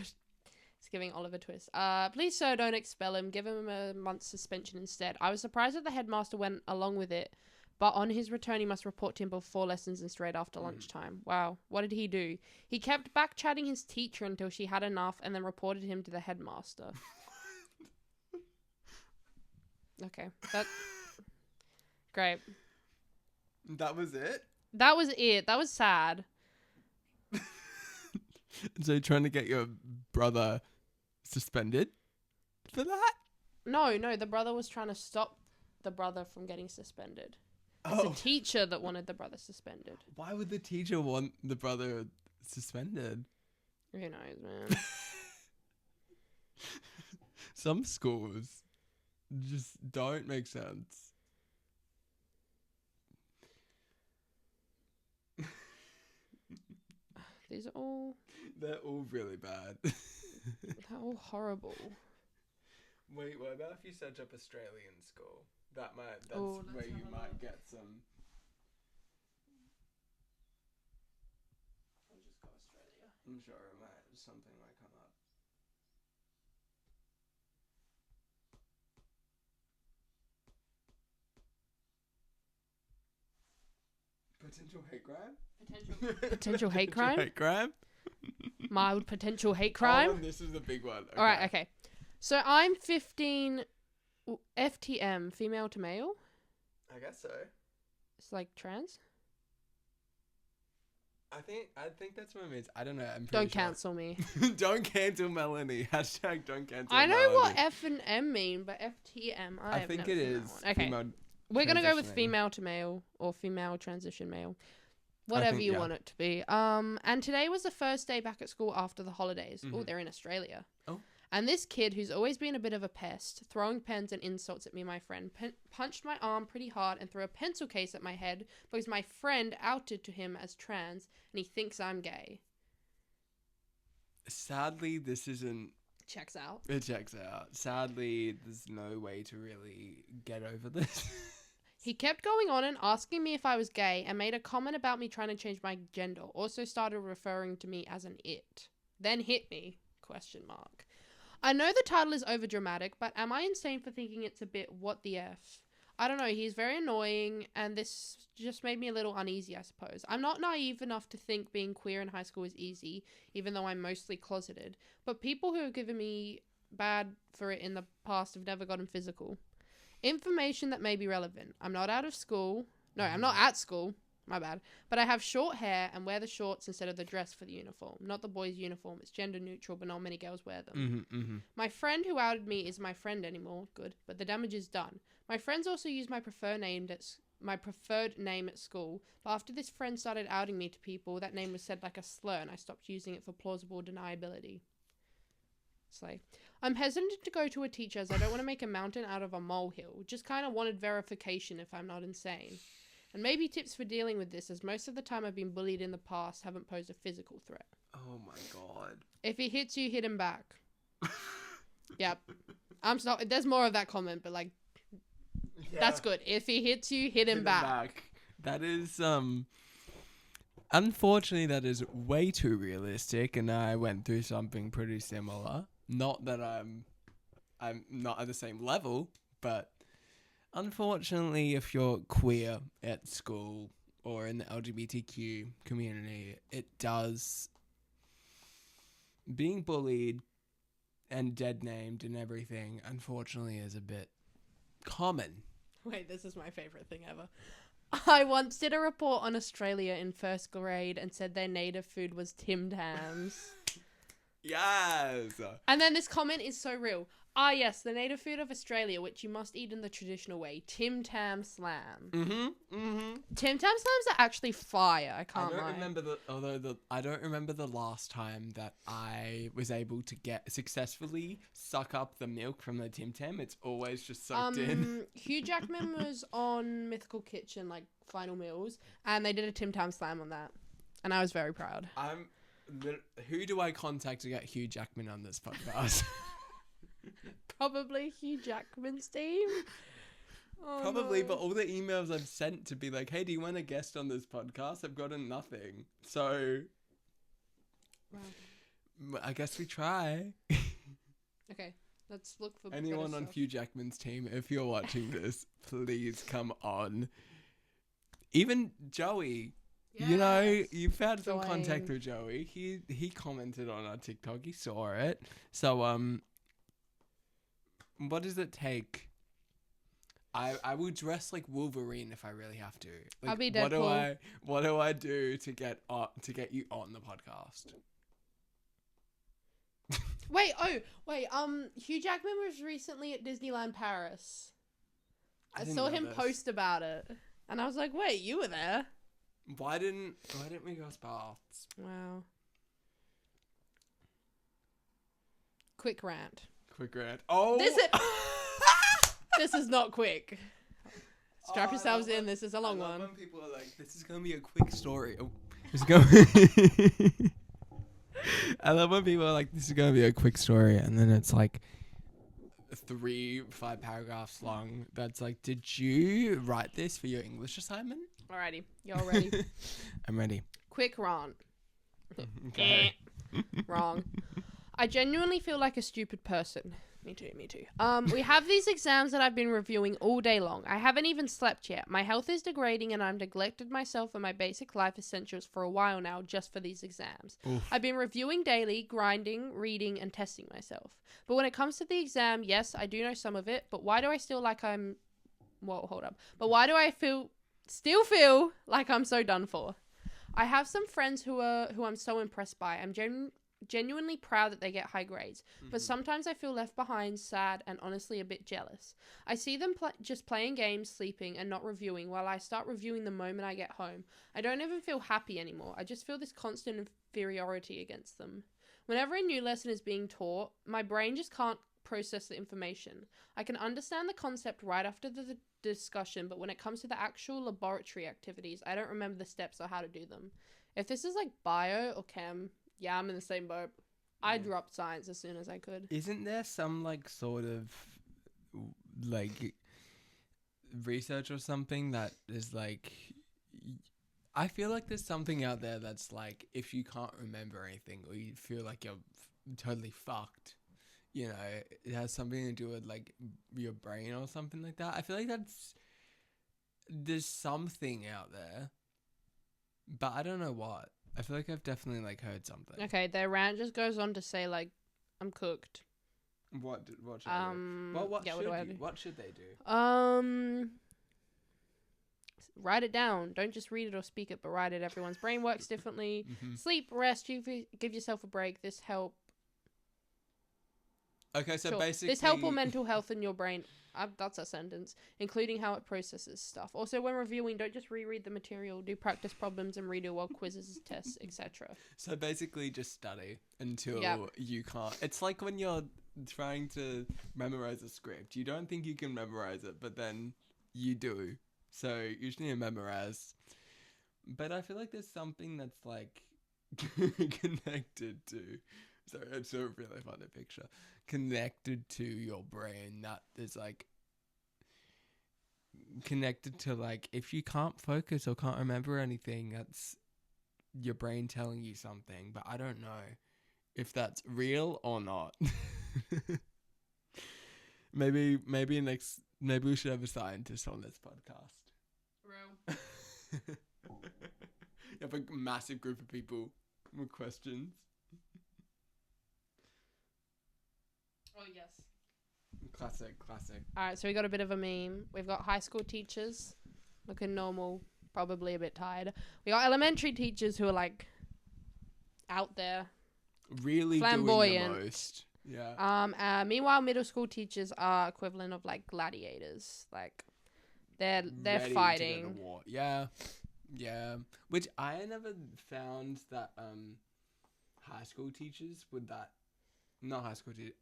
It's giving Oliver Twist. Please, sir, don't expel him. Give him a month's suspension instead. I was surprised that the headmaster went along with it, but on his return, he must report to him before lessons and straight after lunchtime. Wow. What did he do? He kept back-chatting his teacher until she had enough and then reported him to the headmaster. Okay. Great. That was it? That was it. That was sad. So you're trying to get your brother suspended for that? No, the brother was trying to stop the brother from getting suspended. It's the teacher that wanted the brother suspended. Why would the teacher want the brother suspended? Who knows, man? Some schools just don't make sense. These are all... They're all really bad. They're all horrible. Wait, what about if you search up Australian school? That's let's where you have a might look. get some... I'll just go Australia. I'm sure something might come up. Potential hate crime? Potential hate crime? Hate crime? Mild potential hate crime? Oh, this is a big one. Okay. Alright, okay. So I'm 15 FTM, female to male. I guess so. It's like trans. I think that's what it means. I don't know. I'm pretty Don't sure. cancel me. Don't cancel Melanie. Hashtag don't cancel I know Melanie. what F and M mean, but FTM, I have think never it seen that is. one. Okay. Female We're going to go with transitioning. female to male or female transition male. Whatever think, you yeah. want it to be. And today was the first day back at school after the holidays. Oh, Mhm. they're in Australia. Oh. And this kid, who's always been a bit of a pest, throwing pens and insults at me and my friend, punched my arm pretty hard and threw a pencil case at my head because my friend outed to him as trans and he thinks I'm gay. Sadly, this isn't... Checks out. It checks out. Sadly, there's no way to really get over this. He kept going on and asking me if I was gay and made a comment about me trying to change my gender. Also started referring to me as an it. Then hit me? ? I know the title is overdramatic, but am I insane for thinking it's a bit what the F? I don't know, he's very annoying and this just made me a little uneasy, I suppose. I'm not naive enough to think being queer in high school is easy, even though I'm mostly closeted. But people who have given me bad for it in the past have never gotten physical. Information that may be relevant. I'm not out of school. No, I'm not at school. My bad. But I have short hair and wear the shorts instead of the dress for the uniform. Not the boys' uniform. It's gender neutral, but not many girls wear them. My friend who outed me is my friend anymore. Good. But the damage is done. My friends also use my preferred name at school. But after this friend started outing me to people, that name was said like a slur and I stopped using it for plausible deniability. Slay. I'm hesitant to go to a teacher as I don't want to make a mountain out of a molehill. Just kind of wanted verification if I'm not insane. And maybe tips for dealing with this, as most of the time I've been bullied in the past haven't posed a physical threat. Oh my god. If he hits you, hit him back. Yep. I'm sorry. There's more of that comment, but like, that's good. If he hits you, hit him back. That is, unfortunately, that is way too realistic, and I went through something pretty similar. Not that I'm not at the same level, but unfortunately, if you're queer at school or in the LGBTQ community, it does, being bullied and dead named and everything, unfortunately, is a bit common. Wait, this is my favorite thing ever. I once did a report on Australia in first grade and said their native food was Tim Tams. Yes. And then this comment is so real. Ah, yes, the native food of Australia, which you must eat in the traditional way, Tim Tam Slam. Tim Tam Slams are actually fire. I can't lie. I don't remember the last time that I was able to successfully suck up the milk from the Tim Tam. It's always just soaked in. Hugh Jackman was on Mythical Kitchen, like Final Meals, and they did a Tim Tam Slam on that, and I was very proud. Who do I contact to get Hugh Jackman on this podcast? Probably Hugh Jackman's team. Oh, Probably, no. but all the emails I've sent to be like, hey, do you want a guest on this podcast? I've gotten nothing. So, I guess we try. Okay, let's look for anyone on Hugh Jackman's team. If you're watching this, please come on. Even Joey. Yes. You know, you've had some contact with Joey. He commented on our TikTok. He saw it. So, what does it take? I will dress like Wolverine if I really have to. Like, I'll be Deadpool. What do I do to get you on the podcast? Hugh Jackman was recently at Disneyland Paris. I didn't saw know him this. post about it, and I was like, "Wait, you were there?" Why didn't we cross paths? Wow. Quick rant. Oh, This is not quick. Strap yourselves in. This is a long one. When people are like, "This is gonna be a quick story." Oh, it's going. I love when people are like, "This is gonna be a quick story," and then it's like 5 paragraphs long. That's like, did you write this for your English assignment? Alrighty, y'all ready? I'm ready. Quick rant. Okay. Wrong. I genuinely feel like a stupid person. Me too. We have these exams that I've been reviewing all day long. I haven't even slept yet. My health is degrading and I've neglected myself and my basic life essentials for a while now just for these exams. Oof. I've been reviewing daily, grinding, reading, and testing myself. But when it comes to the exam, yes, I do know some of it, but why do I still like I'm... Well, hold up. But why do I still feel like I'm so done for? I have some friends who I'm so impressed by. I'm genuinely proud that they get high grades, but sometimes I feel left behind, sad, and honestly a bit jealous. I see them just playing games, sleeping, and not reviewing, while I start reviewing the moment I get home. I don't even feel happy anymore. I just feel this constant inferiority against them. Whenever a new lesson is being taught, my brain just can't process the information. I can understand the concept right after the discussion, but when it comes to the actual laboratory activities, I don't remember the steps or how to do them. If this is like bio or chem, yeah, I'm in the same boat. I dropped science as soon as I could. Isn't there some like sort of like research or something that is like, I feel like there's something out there that's like, if you can't remember anything or you feel like you're totally fucked, you know, it has something to do with like your brain or something like that. I feel like there's something out there, but I don't know what. I feel like I've definitely like heard something. Okay, their rant just goes on to say like, I'm cooked. What should I do? Well, what should they do? Write it down. Don't just read it or speak it, but write it. Everyone's brain works differently. Sleep, rest, give yourself a break. This help. Okay, so Sure. basically... This help or mental health in your brain. That's a sentence. Including how it processes stuff. Also, when reviewing, don't just reread the material. Do practice problems and redo well quizzes, tests, etc. So basically just study until Yep. you can't. It's like when you're trying to memorize a script. You don't think you can memorize it, but then you do. So you just need to memorize. But I feel like there's something that's like connected to... Sorry, it's a really funny picture. Connected to your brain that is like... Connected to like, if you can't focus or can't remember anything, that's your brain telling you something. But I don't know if that's real or not. maybe we should have a scientist on this podcast. Real. You have a massive group of people with questions. Oh, yes. Classic. Alright, so we got a bit of a meme. We've got high school teachers looking normal, probably a bit tired. We got elementary teachers who are like out there. Really Flamboyant. doing the most. Yeah. Meanwhile, middle school teachers are equivalent of like gladiators. Like they're Ready to go to fighting. war. Yeah. Which I never found that high school teachers with that, not high school teachers,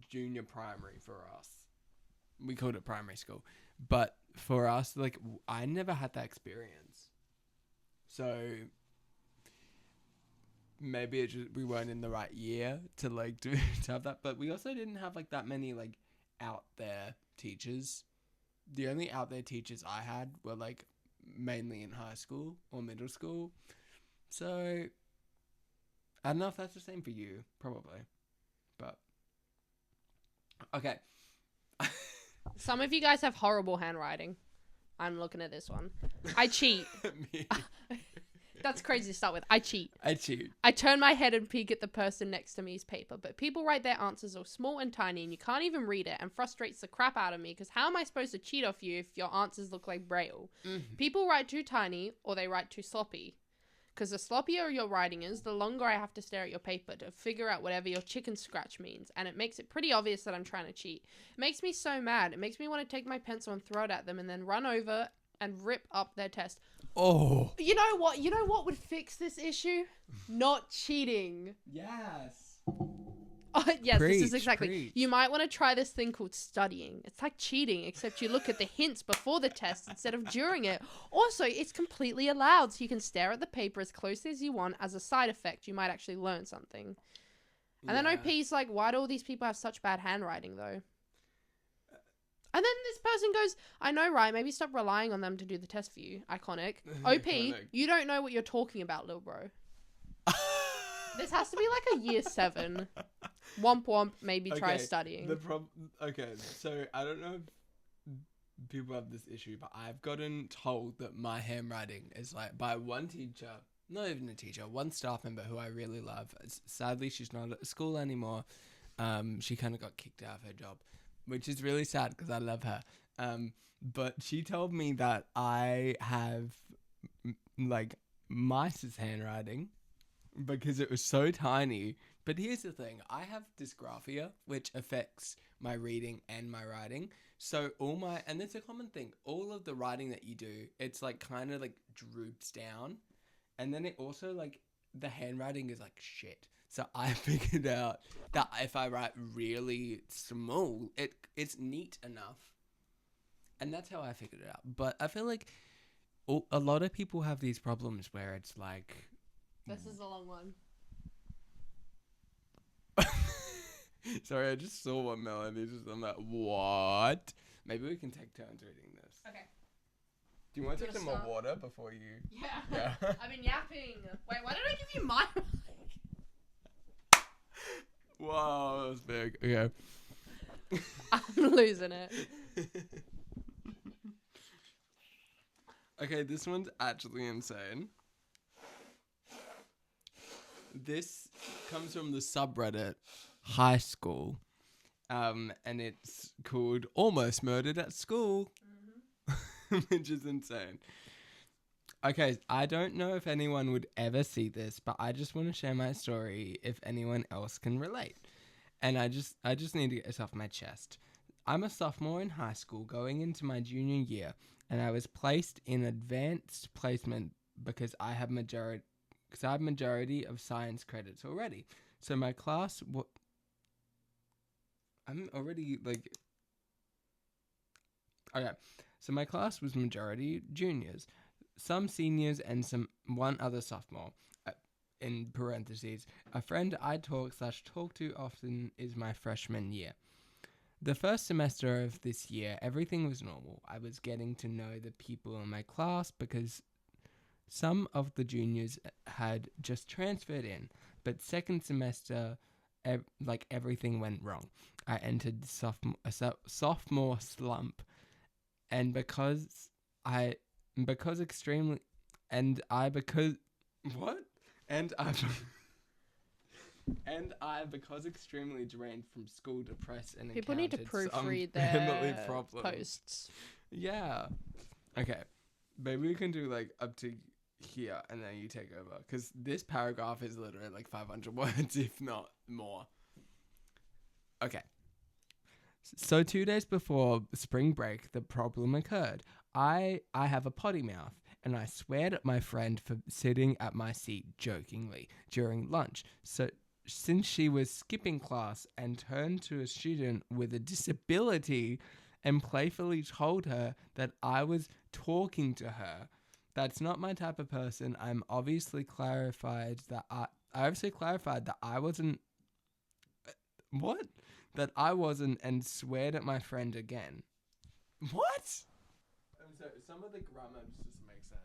junior primary for us. We called it primary school, but for us, like I never had that experience. So maybe it just, we weren't in the right year to like to have that, but we also didn't have like that many like out there teachers. The only out there teachers I had were like mainly in high school or middle school. So I don't know if that's the same for you, probably. But okay. Some of you guys have horrible handwriting. I'm looking at this one. I cheat. Me. That's crazy to start with. I cheat. I cheat. I turn my head and peek at the person next to me's paper, but people write their answers all small and tiny and you can't even read it, and frustrates the crap out of me because how am I supposed to cheat off you if your answers look like Braille? Mm-hmm. People write too tiny or they write too sloppy. Because the sloppier your writing is, the longer I have to stare at your paper to figure out whatever your chicken scratch means, and it makes it pretty obvious that I'm trying to cheat. It makes me so mad. It makes me want to take my pencil and throw it at them and then run over and rip up their test. Oh. You know what? You know what would fix this issue? Not cheating. Yes. Yes, Preach, this is exactly. preach. You might want to try this thing called studying. It's like cheating, except you look at the hints before the test instead of during it. Also, it's completely allowed, so you can stare at the paper as closely as you want. As a side effect, you might actually learn something. And then OP's like, why do all these people have such bad handwriting, though? And then this person goes, I know, right? Maybe stop relying on them to do the test for you. Iconic. OP, Iconic. you don't know what you're talking about, little bro. This has to be like a year 7. Womp womp, maybe try studying. Okay, so I don't know if people have this issue, but I've gotten told that my handwriting is like by one teacher, not even a teacher, one staff member who I really love. Sadly, she's not at school anymore. She kind of got kicked out of her job, which is really sad because I love her. But she told me that I have like mice's handwriting because it was so tiny. But here's the thing, I have dysgraphia, which affects my reading and my writing. So and it's a common thing, all of the writing that you do, it's like kind of like droops down. And then it also like, the handwriting is like shit. So I figured out that if I write really small, it's neat enough. And that's how I figured it out. But I feel like a lot of people have these problems where it's like... This is a long one. Sorry, I just saw one Melanie. I'm like, what? Maybe we can take turns reading this. Okay. Do you want to You take some wanna more start? water before you... Yeah. Yeah. I've been yapping. Wait, why did I give you my mic? Wow, that was big. Okay. I'm losing it. Okay, this one's actually insane. This comes from the subreddit High School. And it's called Almost Murdered at School. Which is insane. Okay, I don't know if anyone would ever see this, but I just want to share my story if anyone else can relate. and I just need to get this off my chest. I'm a sophomore in high school going into my junior year, and I was placed in advanced placement because I have majority of science credits already. So my class, I'm already like, okay. So my class was majority juniors, some seniors, and one other sophomore. In parentheses, a friend I talk to often is my freshman year. The first semester of this year, everything was normal. I was getting to know the people in my class because some of the juniors had just transferred in, but second semester, everything went wrong. I entered sophomore slump, and because extremely drained from school, depressed, and People need to encountered some proofread family their problems. posts. Yeah. Okay. Maybe we can do like up to here and then you take over. Because this paragraph is literally like 500 words, if not more. Okay. So 2 days before spring break, the problem occurred. I have a potty mouth, and I sweared at my friend for sitting at my seat jokingly during lunch. So since she was skipping class and turned to a student with a disability and playfully told her that I was talking to her. That's not my type of person. I obviously clarified that I wasn't. What? That I wasn't, and sweared at my friend again. What? I'm sorry. Some of the grammar just doesn't make sense.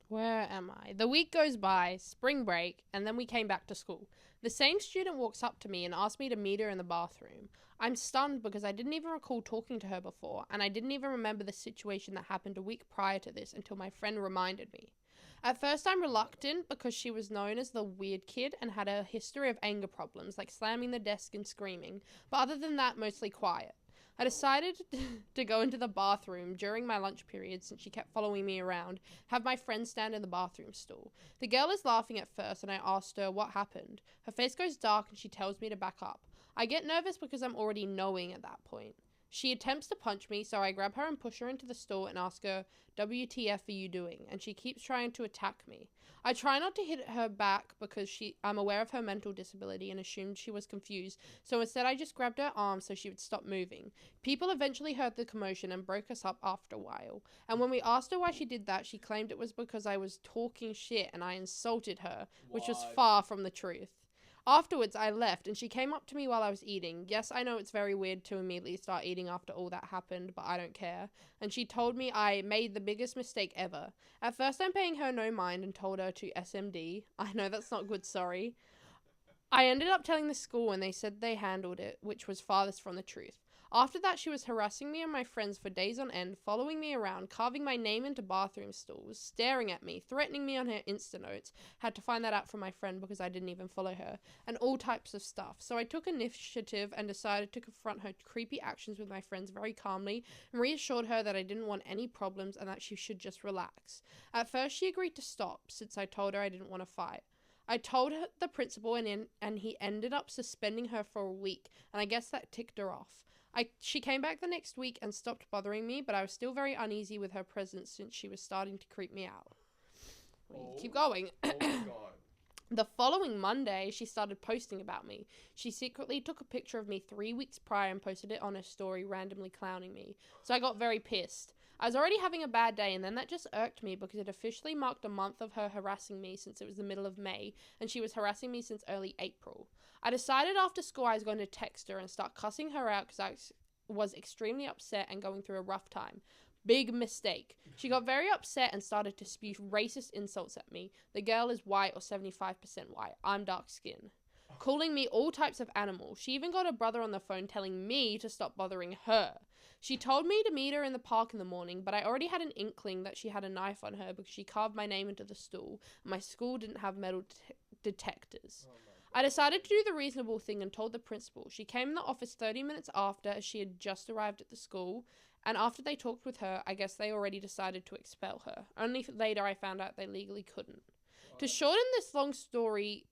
Where am I? The week goes by, spring break, and then we came back to school. The same student walks up to me and asks me to meet her in the bathroom. I'm stunned because I didn't even recall talking to her before, and I didn't even remember the situation that happened a week prior to this until my friend reminded me. At first, I'm reluctant because she was known as the weird kid and had a history of anger problems, like slamming the desk and screaming, but other than that, mostly quiet. I decided to go into the bathroom during my lunch period since she kept following me around, have my friend stand in the bathroom stall. The girl is laughing at first and I asked her what happened. Her face goes dark and she tells me to back up. I get nervous because I'm already knowing at that point. She attempts to punch me, so I grab her and push her into the stall and ask her, "WTF are you doing?" And she keeps trying to attack me. I try not to hit her back because I'm aware of her mental disability and assumed she was confused, so instead I just grabbed her arm so she would stop moving. People eventually heard the commotion and broke us up after a while, and when we asked her why she did that, she claimed it was because I was talking shit and I insulted her, which was far from the truth. Afterwards, I left, and she came up to me while I was eating. Yes, I know it's very weird to immediately start eating after all that happened, but I don't care. And she told me I made the biggest mistake ever. At first, I'm paying her no mind and told her to SMD. I know that's not good, sorry. I ended up telling the school, and they said they handled it, which was farthest from the truth. After that, she was harassing me and my friends for days on end, following me around, carving my name into bathroom stalls, staring at me, threatening me on her Insta notes. Had to find that out from my friend because I didn't even follow her, and all types of stuff. So I took initiative and decided to confront her creepy actions with my friends very calmly and reassured her that I didn't want any problems and that she should just relax. At first, she agreed to stop since I told her I didn't want to fight. I told her the principal and he ended up suspending her for a week, and I guess that ticked her off. She came back the next week and stopped bothering me, but I was still very uneasy with her presence since she was starting to creep me out. Keep going. Oh my god. The following Monday, she started posting about me. She secretly took a picture of me 3 weeks prior and posted it on her story, randomly clowning me. So I got very pissed. I was already having a bad day, and then that just irked me because it officially marked a month of her harassing me since it was the middle of May, and she was harassing me since early April. I decided after school I was going to text her and start cussing her out because I was extremely upset and going through a rough time. Big mistake. She got very upset and started to spew racist insults at me. The girl is white or 75% white. I'm dark skinned. Calling me all types of animals. She even got her brother on the phone telling me to stop bothering her. She told me to meet her in the park in the morning, but I already had an inkling that she had a knife on her because she carved my name into the stool, and my school didn't have metal detectors. I decided to do the reasonable thing and told the principal. She came in the office 30 minutes after, as she had just arrived at the school, and after they talked with her, I guess they already decided to expel her. Only later I found out they legally couldn't. To shorten this long story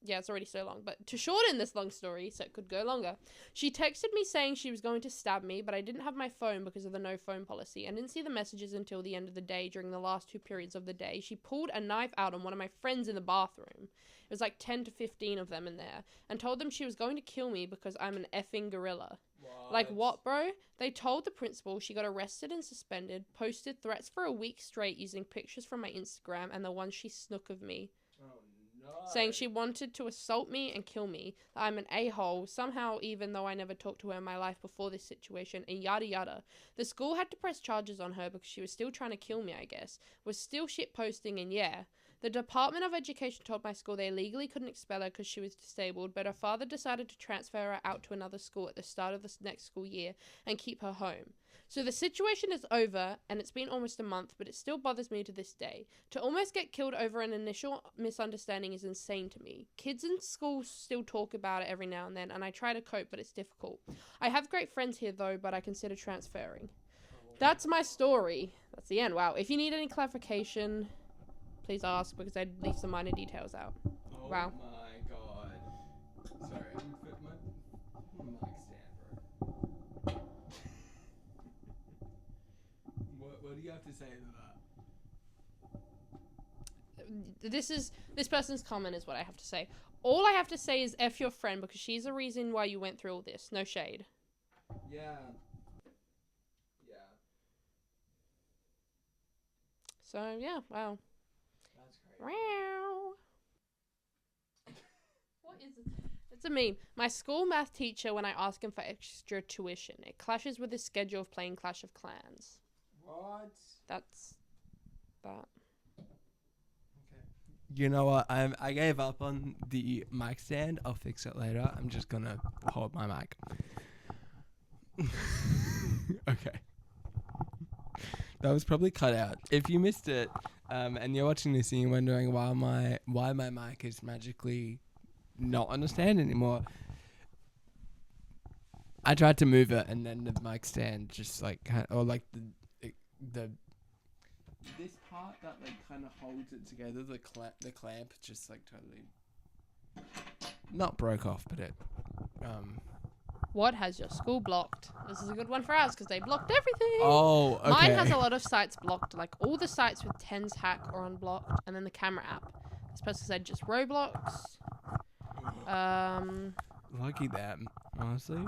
Yeah, it's already so long. But to shorten this long story, so it could go longer, she texted me saying she was going to stab me, but I didn't have my phone because of the no phone policy. I didn't see the messages until the end of the day during the last 2 periods of the day. She pulled a knife out on one of my friends in the bathroom. It was like 10 to 15 of them in there. And told them she was going to kill me because I'm an effing gorilla. Like, what, bro? They told the principal, she got arrested and suspended, posted threats for a week straight using pictures from my Instagram and the ones she snook of me. Saying she wanted to assault me and kill me, that I'm an a-hole, somehow even though I never talked to her in my life before this situation, and yada yada. The school had to press charges on her because she was still trying to kill me, I guess. Was still shitposting, and yeah. The Department of Education told my school they legally couldn't expel her because she was disabled, but her father decided to transfer her out to another school at the start of the next school year and keep her home. So the situation is over, and it's been almost a month, but it still bothers me to this day. To almost get killed over an initial misunderstanding is insane to me. Kids in school still talk about it every now and then, and I try to cope, but it's difficult. I have great friends here, though, but I consider transferring. That's my story. That's the end. Wow. If you need any clarification, please ask, because I'd leave some minor details out. Oh Wow. my god. Sorry, I'm put my mic stand, bro. What do you have to say to that? This person's comment is what I have to say. All I have to say is F your friend, because she's the reason why you went through all this. No shade. Yeah. Yeah. So, yeah, wow. That's great. Wow. What is it? It's a meme. My school math teacher, when I ask him for extra tuition, it clashes with his schedule of playing Clash of Clans. What? That's that. Okay. You know what? I gave up on the mic stand. I'll fix it later. I'm just gonna hold my mic. Okay. That was probably cut out. If you missed it, and you're watching this and you're wondering why my mic is magically not on a stand anymore, I tried to move it and then the mic stand just like the this part that like kind of holds it together, the clamp just like totally not broke off, but it What has your school blocked? This is a good one for us because they blocked everything. Oh, okay. Mine has a lot of sites blocked, like all the sites with Tens Hack are unblocked, and then the camera app. This person said just Roblox. Lucky them, honestly.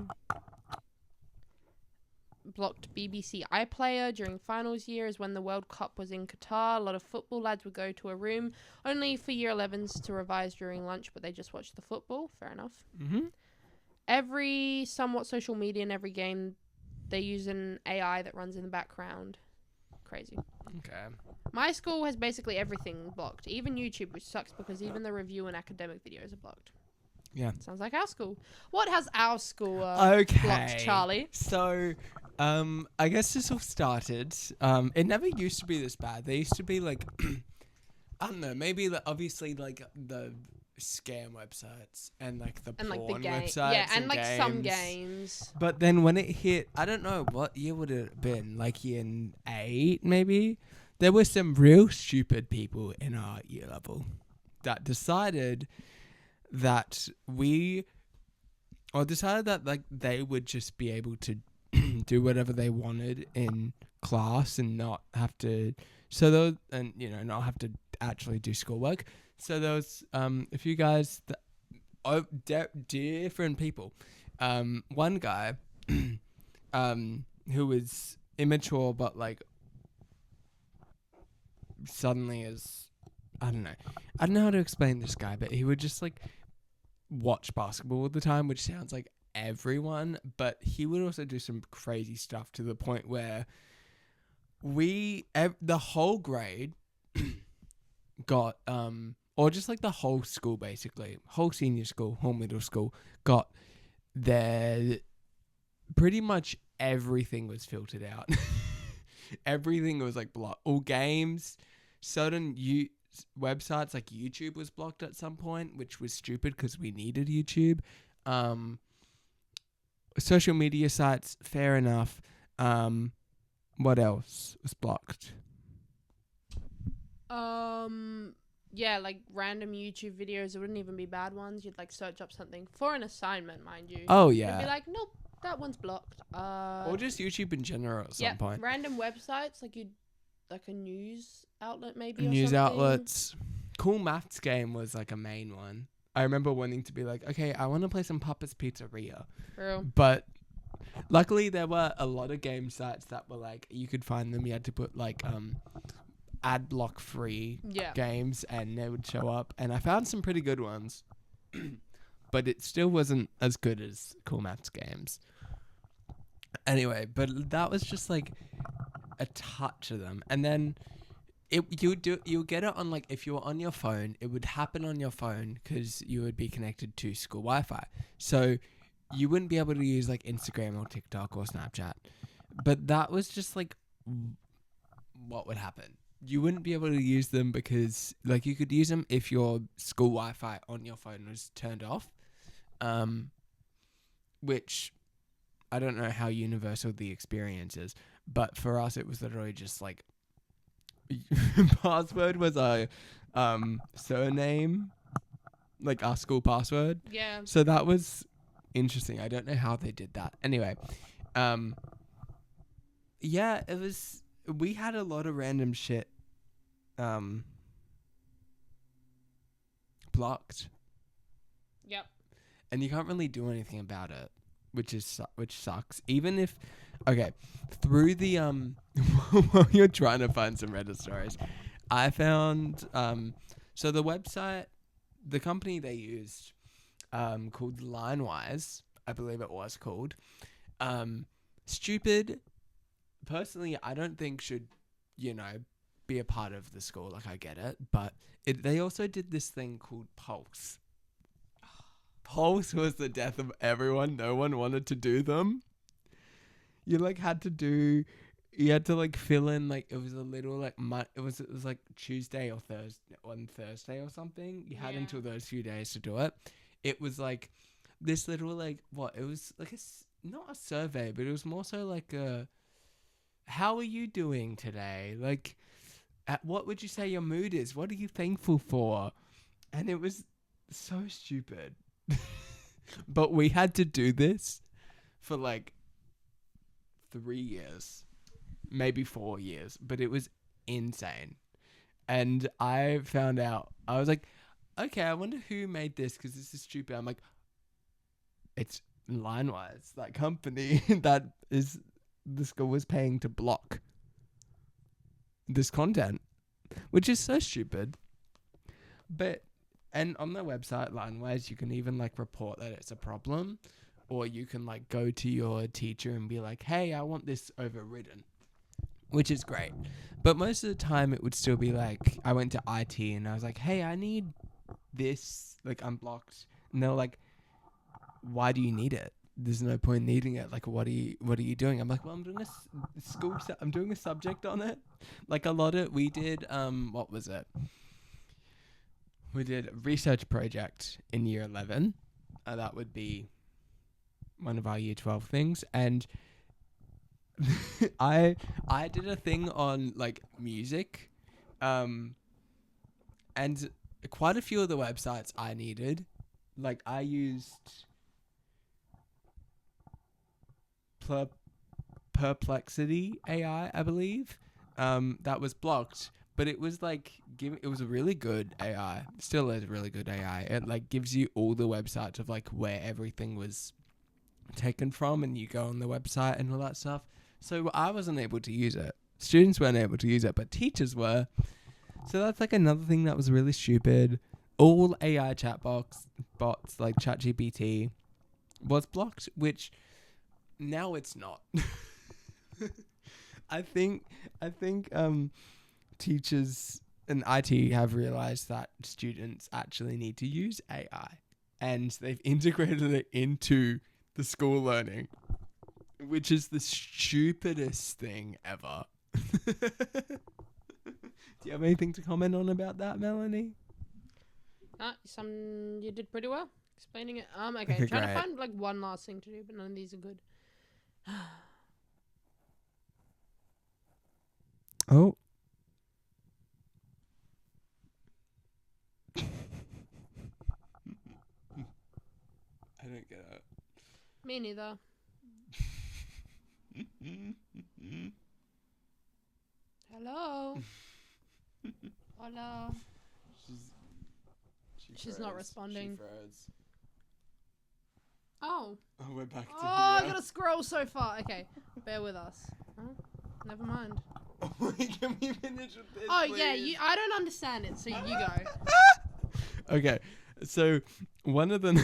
Blocked BBC iPlayer during finals year is when the World Cup was in Qatar. A lot of football lads would go to a room only for year 11s to revise during lunch, but they just watched the football. Fair enough. Mm-hmm. Every somewhat social media in every game, they use an AI that runs in the background. Crazy. Okay. My school has basically everything blocked, even YouTube, which sucks because even the review and academic videos are blocked. Yeah. Sounds like our school. What has our school Okay. blocked, Charlie? So, I guess this all started. It never used to be this bad. They used to be like, I don't know, maybe obviously like the scam websites and like the And porn like the game, websites, yeah, and like games. some games. But then when it hit, I don't know what year would it have been, like year 8 maybe. There were some real stupid people in our year level that decided that like they would just be able to do whatever they wanted in class and not have to, not have to actually do schoolwork. So there was a few guys different people. One guy who was immature but like suddenly is, I don't know how to explain this guy, but he would just like watch basketball all the time, which sounds like everyone, but he would also do some crazy stuff to the point where the whole grade got or just like the whole school, basically whole senior school, whole middle school, got their pretty much everything was filtered out. Everything was like blocked. All games, certain websites like YouTube was blocked at some point, which was stupid because we needed YouTube. Social media sites, fair enough. What else was blocked? yeah, like random YouTube videos. It wouldn't even be bad ones. You'd like search up something for an assignment, mind you. Oh And be yeah. like, nope, that one's blocked. Or just YouTube in general at some yeah, point. random websites like a news outlet maybe. News or something. outlets. Cool Maths Game was like a main one. I remember wanting to be like, okay, I want to play some Papa's Pizzeria. Real. But luckily there were a lot of game sites that were like, you could find them. You had to put like ad block free Yeah. games and they would show up. And I found some pretty good ones. But it still wasn't as good as Cool Maths Games. Anyway, but that was just like a touch of them. And then you'll get it on, like, if you were on your phone, it would happen on your phone because you would be connected to school Wi-Fi. So you wouldn't be able to use like Instagram or TikTok or Snapchat. But that was just like what would happen. You wouldn't be able to use them because like you could use them if your school Wi-Fi on your phone was turned off. Which I don't know how universal the experience is, but for us it was literally just like password was our surname, like our school password. Yeah. So that was interesting. I don't know how they did that. Anyway, yeah, it was. We had a lot of random shit blocked, Yep. and you can't really do anything about it, which sucks. Even if, okay, through the while you're trying to find some Reddit stories, I found so the website, the company they used, called Linewise, I believe it was called, stupid. Personally, I don't think should, be a part of the school. Like, I get it, but they also did this thing called Pulse. Pulse was the death of everyone. No one wanted to do them. You had to like fill in, like, it was a little like it was like Tuesday or Thursday or something. You had until those few days to do it. It was like this little like it was like not a survey, but it was more so like a, how are you doing today? Like, what would you say your mood is? What are you thankful for? And it was so stupid. But we had to do this for like 3 years, maybe 4 years, but it was insane. And I found out, I was like, okay, I wonder who made this because this is stupid. I'm like, it's Linewise, that company that is the school was paying to block this content, which is so stupid. But, and on their website, Linewise, you can even like report that it's a problem, or you can like go to your teacher and be like, hey, I want this overridden, which is great. But most of the time it would still be like, I went to IT and I was like, hey, I need this like unblocked. And they're like, why do you need it? There's no point needing it. Like, what are you doing? I'm like, well, I'm doing I'm doing a subject on it. Like a lot of, we did, what was it? We did a research project in year 11. That would be one of our year 12 things. And I did a thing on like music. And quite a few of the websites I needed, like I used Perplexity AI, I believe. That was blocked, but it was like it was a really good AI. Still is really good AI. It like gives you all the websites of like where everything was taken from, and you go on the website and all that stuff. So I wasn't able to use it. Students weren't able to use it, but teachers were. So that's like another thing that was really stupid. All AI bots like ChatGPT was blocked, which now it's not. I think teachers and IT have realized that students actually need to use AI, and they've integrated it into the school learning, which is the stupidest thing ever. Do you have anything to comment on about that, Melanie? You did pretty well explaining it. Okay, Okay, trying to great. find like one last thing to do, but none of these are good. Oh. Me neither. Hello. Hola. She's not responding. She froze. Oh. Oh, we're back to I here. gotta scroll so far. Okay, bear with us. Oh, never mind. Wait, can we finish with this, Oh please? yeah, I don't understand it, so you go. Okay, so one of the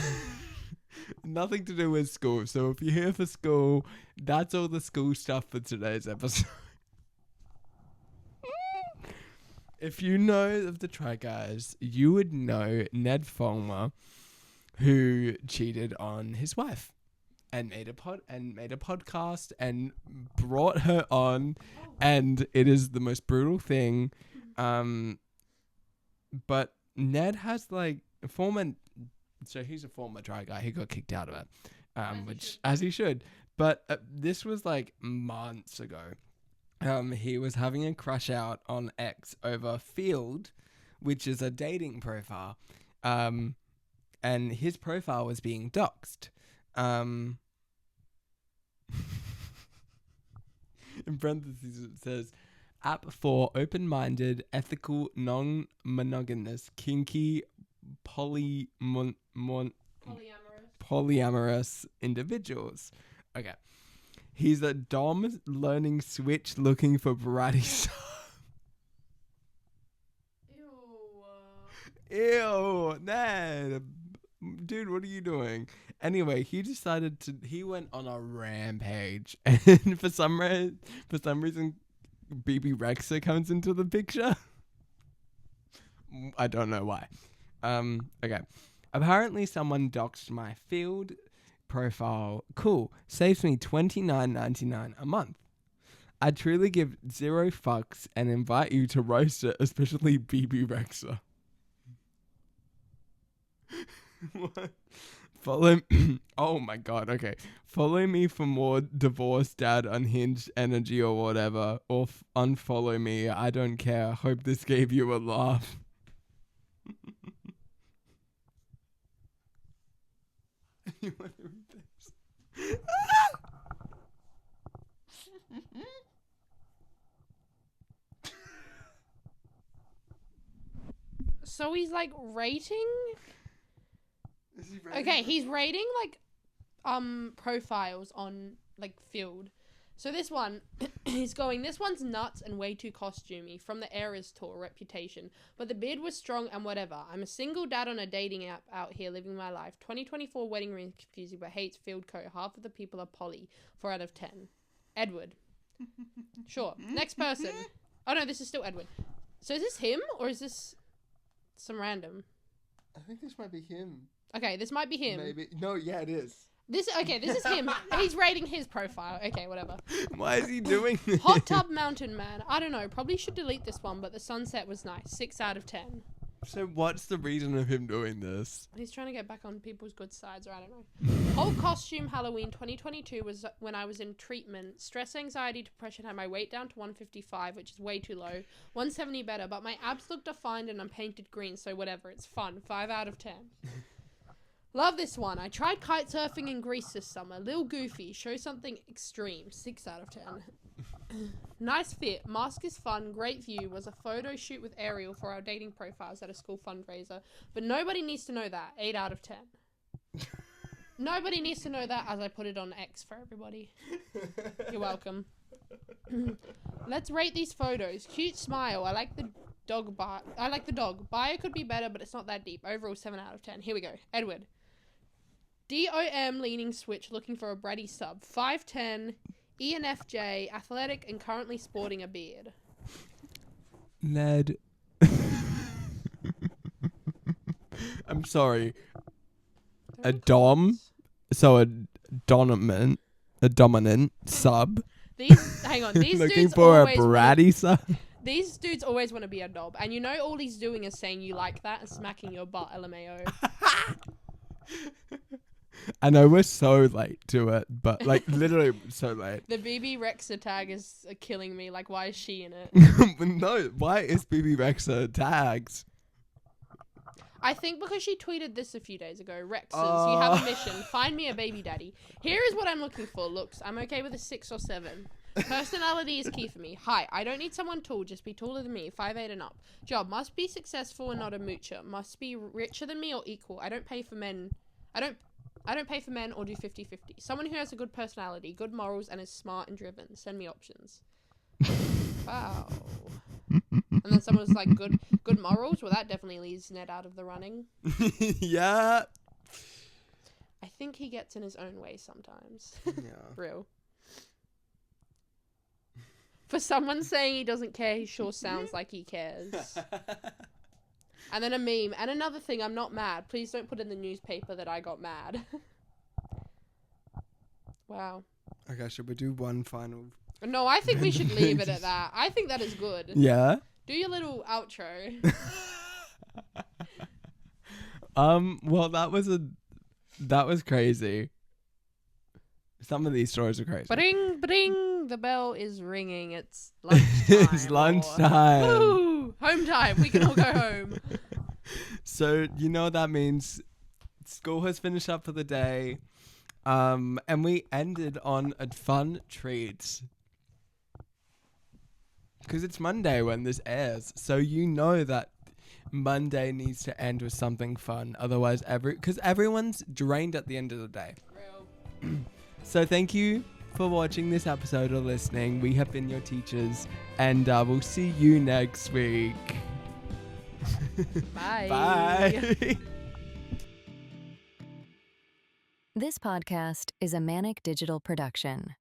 nothing to do with school. So if you're here for school, that's all the school stuff for today's episode. If you know of the Try Guys, you would know Ned Fulmer, who cheated on his wife and made a podcast and brought her on, and it is the most brutal thing. But Ned has Fulmer. So he's a former Try Guy. He got kicked out of it, as he should. But this was months ago. He was having a crush out on X over Field, which is a dating profile. And his profile was being doxed. In parentheses, it says, app for open-minded, ethical, non-monogamous, kinky, polyamorous individuals. Okay. He's a dom learning switch looking for bratty sub. Ew, Ned. Dude, what are you doing? Anyway, he went on a rampage. And for some reason, BB Rexa comes into the picture. I don't know why. Okay. Apparently someone doxed my Field profile. Cool. Saves me $29.99 a month. I truly give 0 fucks and invite you to roast it, especially BB Rexa. What? Follow oh my god, okay. Follow me for more divorce, dad, unhinged energy or whatever. Or unfollow me. I don't care. Hope this gave you a laugh. You want to read this? So he's rating. Is he rating? Okay, he's rating profiles on Field. So this one, he's going, this one's nuts and way too costumey from the Eras tour Reputation. But the beard was strong and whatever. I'm a single dad on a dating app out here living my life. 2024 wedding ring confusing but hates Field Co. Half of the people are poly. 4 out of 10. Edward. Sure. Next person. Oh no, this is still Edward. So is this him or is this some random? I think this might be him. Okay, this might be him. Maybe. No, yeah, it is. This is him. He's rating his profile. Okay, whatever. Why is he doing this? Hot Tub Mountain Man. I don't know. Probably should delete this one, but the sunset was nice. 6 out of 10. So what's the reason of him doing this? He's trying to get back on people's good sides, or I don't know. Whole costume Halloween 2022 was when I was in treatment. Stress, anxiety, depression had my weight down to 155, which is way too low. 170 better, but my abs look defined and I'm painted green, so whatever. It's fun. 5 out of 10. Love this one. I tried kite surfing in Greece this summer. Lil Goofy. Show something extreme. 6 out of 10. Nice fit. Mask is fun. Great view. Was a photo shoot with Ariel for our dating profiles at a school fundraiser. But nobody needs to know that. 8 out of 10. Nobody needs to know that as I put it on X for everybody. You're welcome. Let's rate these photos. Cute smile. I like the dog. Bio could be better, but it's not that deep. Overall, 7 out of 10. Here we go. Edward. DOM leaning switch looking for a bratty sub. 5'10", ENFJ, athletic and currently sporting a beard. Ned. I'm sorry. A dom, so a dominant sub. Hang on, these looking dudes for a always bratty sub. These dudes always want to be a dob, and you know all he's doing is saying you like that and smacking your butt, LMAO. I know we're so late to it, but literally so late. The BB Rexa tag is killing me. Why is she in it? No, why is BB Rexa tagged? I think because she tweeted this a few days ago. Rexes, you have a mission. Find me a baby daddy. Here is what I'm looking for. Looks, I'm okay with a 6 or 7. Personality is key for me. Height, I don't need someone tall. Just be taller than me. 5'8" and up. Job, must be successful and not a moocher. Must be richer than me or equal. I don't pay for men. I don't pay for men or do 50-50. Someone who has a good personality, good morals, and is smart and driven. Send me options. Wow. And then someone was like, good morals? Well, that definitely leaves Ned out of the running. Yeah. I think he gets in his own way sometimes. Yeah. Real. For someone saying he doesn't care, he sure sounds like he cares. And then a meme. And another thing, I'm not mad. Please don't put in the newspaper that I got mad. Wow. Okay, should we do one final? No, I think we should leave it at that. I think that is good. Yeah. Do your little outro. Well, that was crazy. Some of these stories are crazy. Bring, bring. The bell is ringing. It's lunchtime. It's lunchtime. Woo! Home time. We can all go home. So, you know what that means. School has finished up for the day. And we ended on a fun treat. Because it's Monday when this airs. So you know that Monday needs to end with something fun. Otherwise, because everyone's drained at the end of the day. Real. So thank you for watching this episode or listening. We have been your teachers. And we'll see you next week. Bye. Bye. This podcast is a Manic Digital production.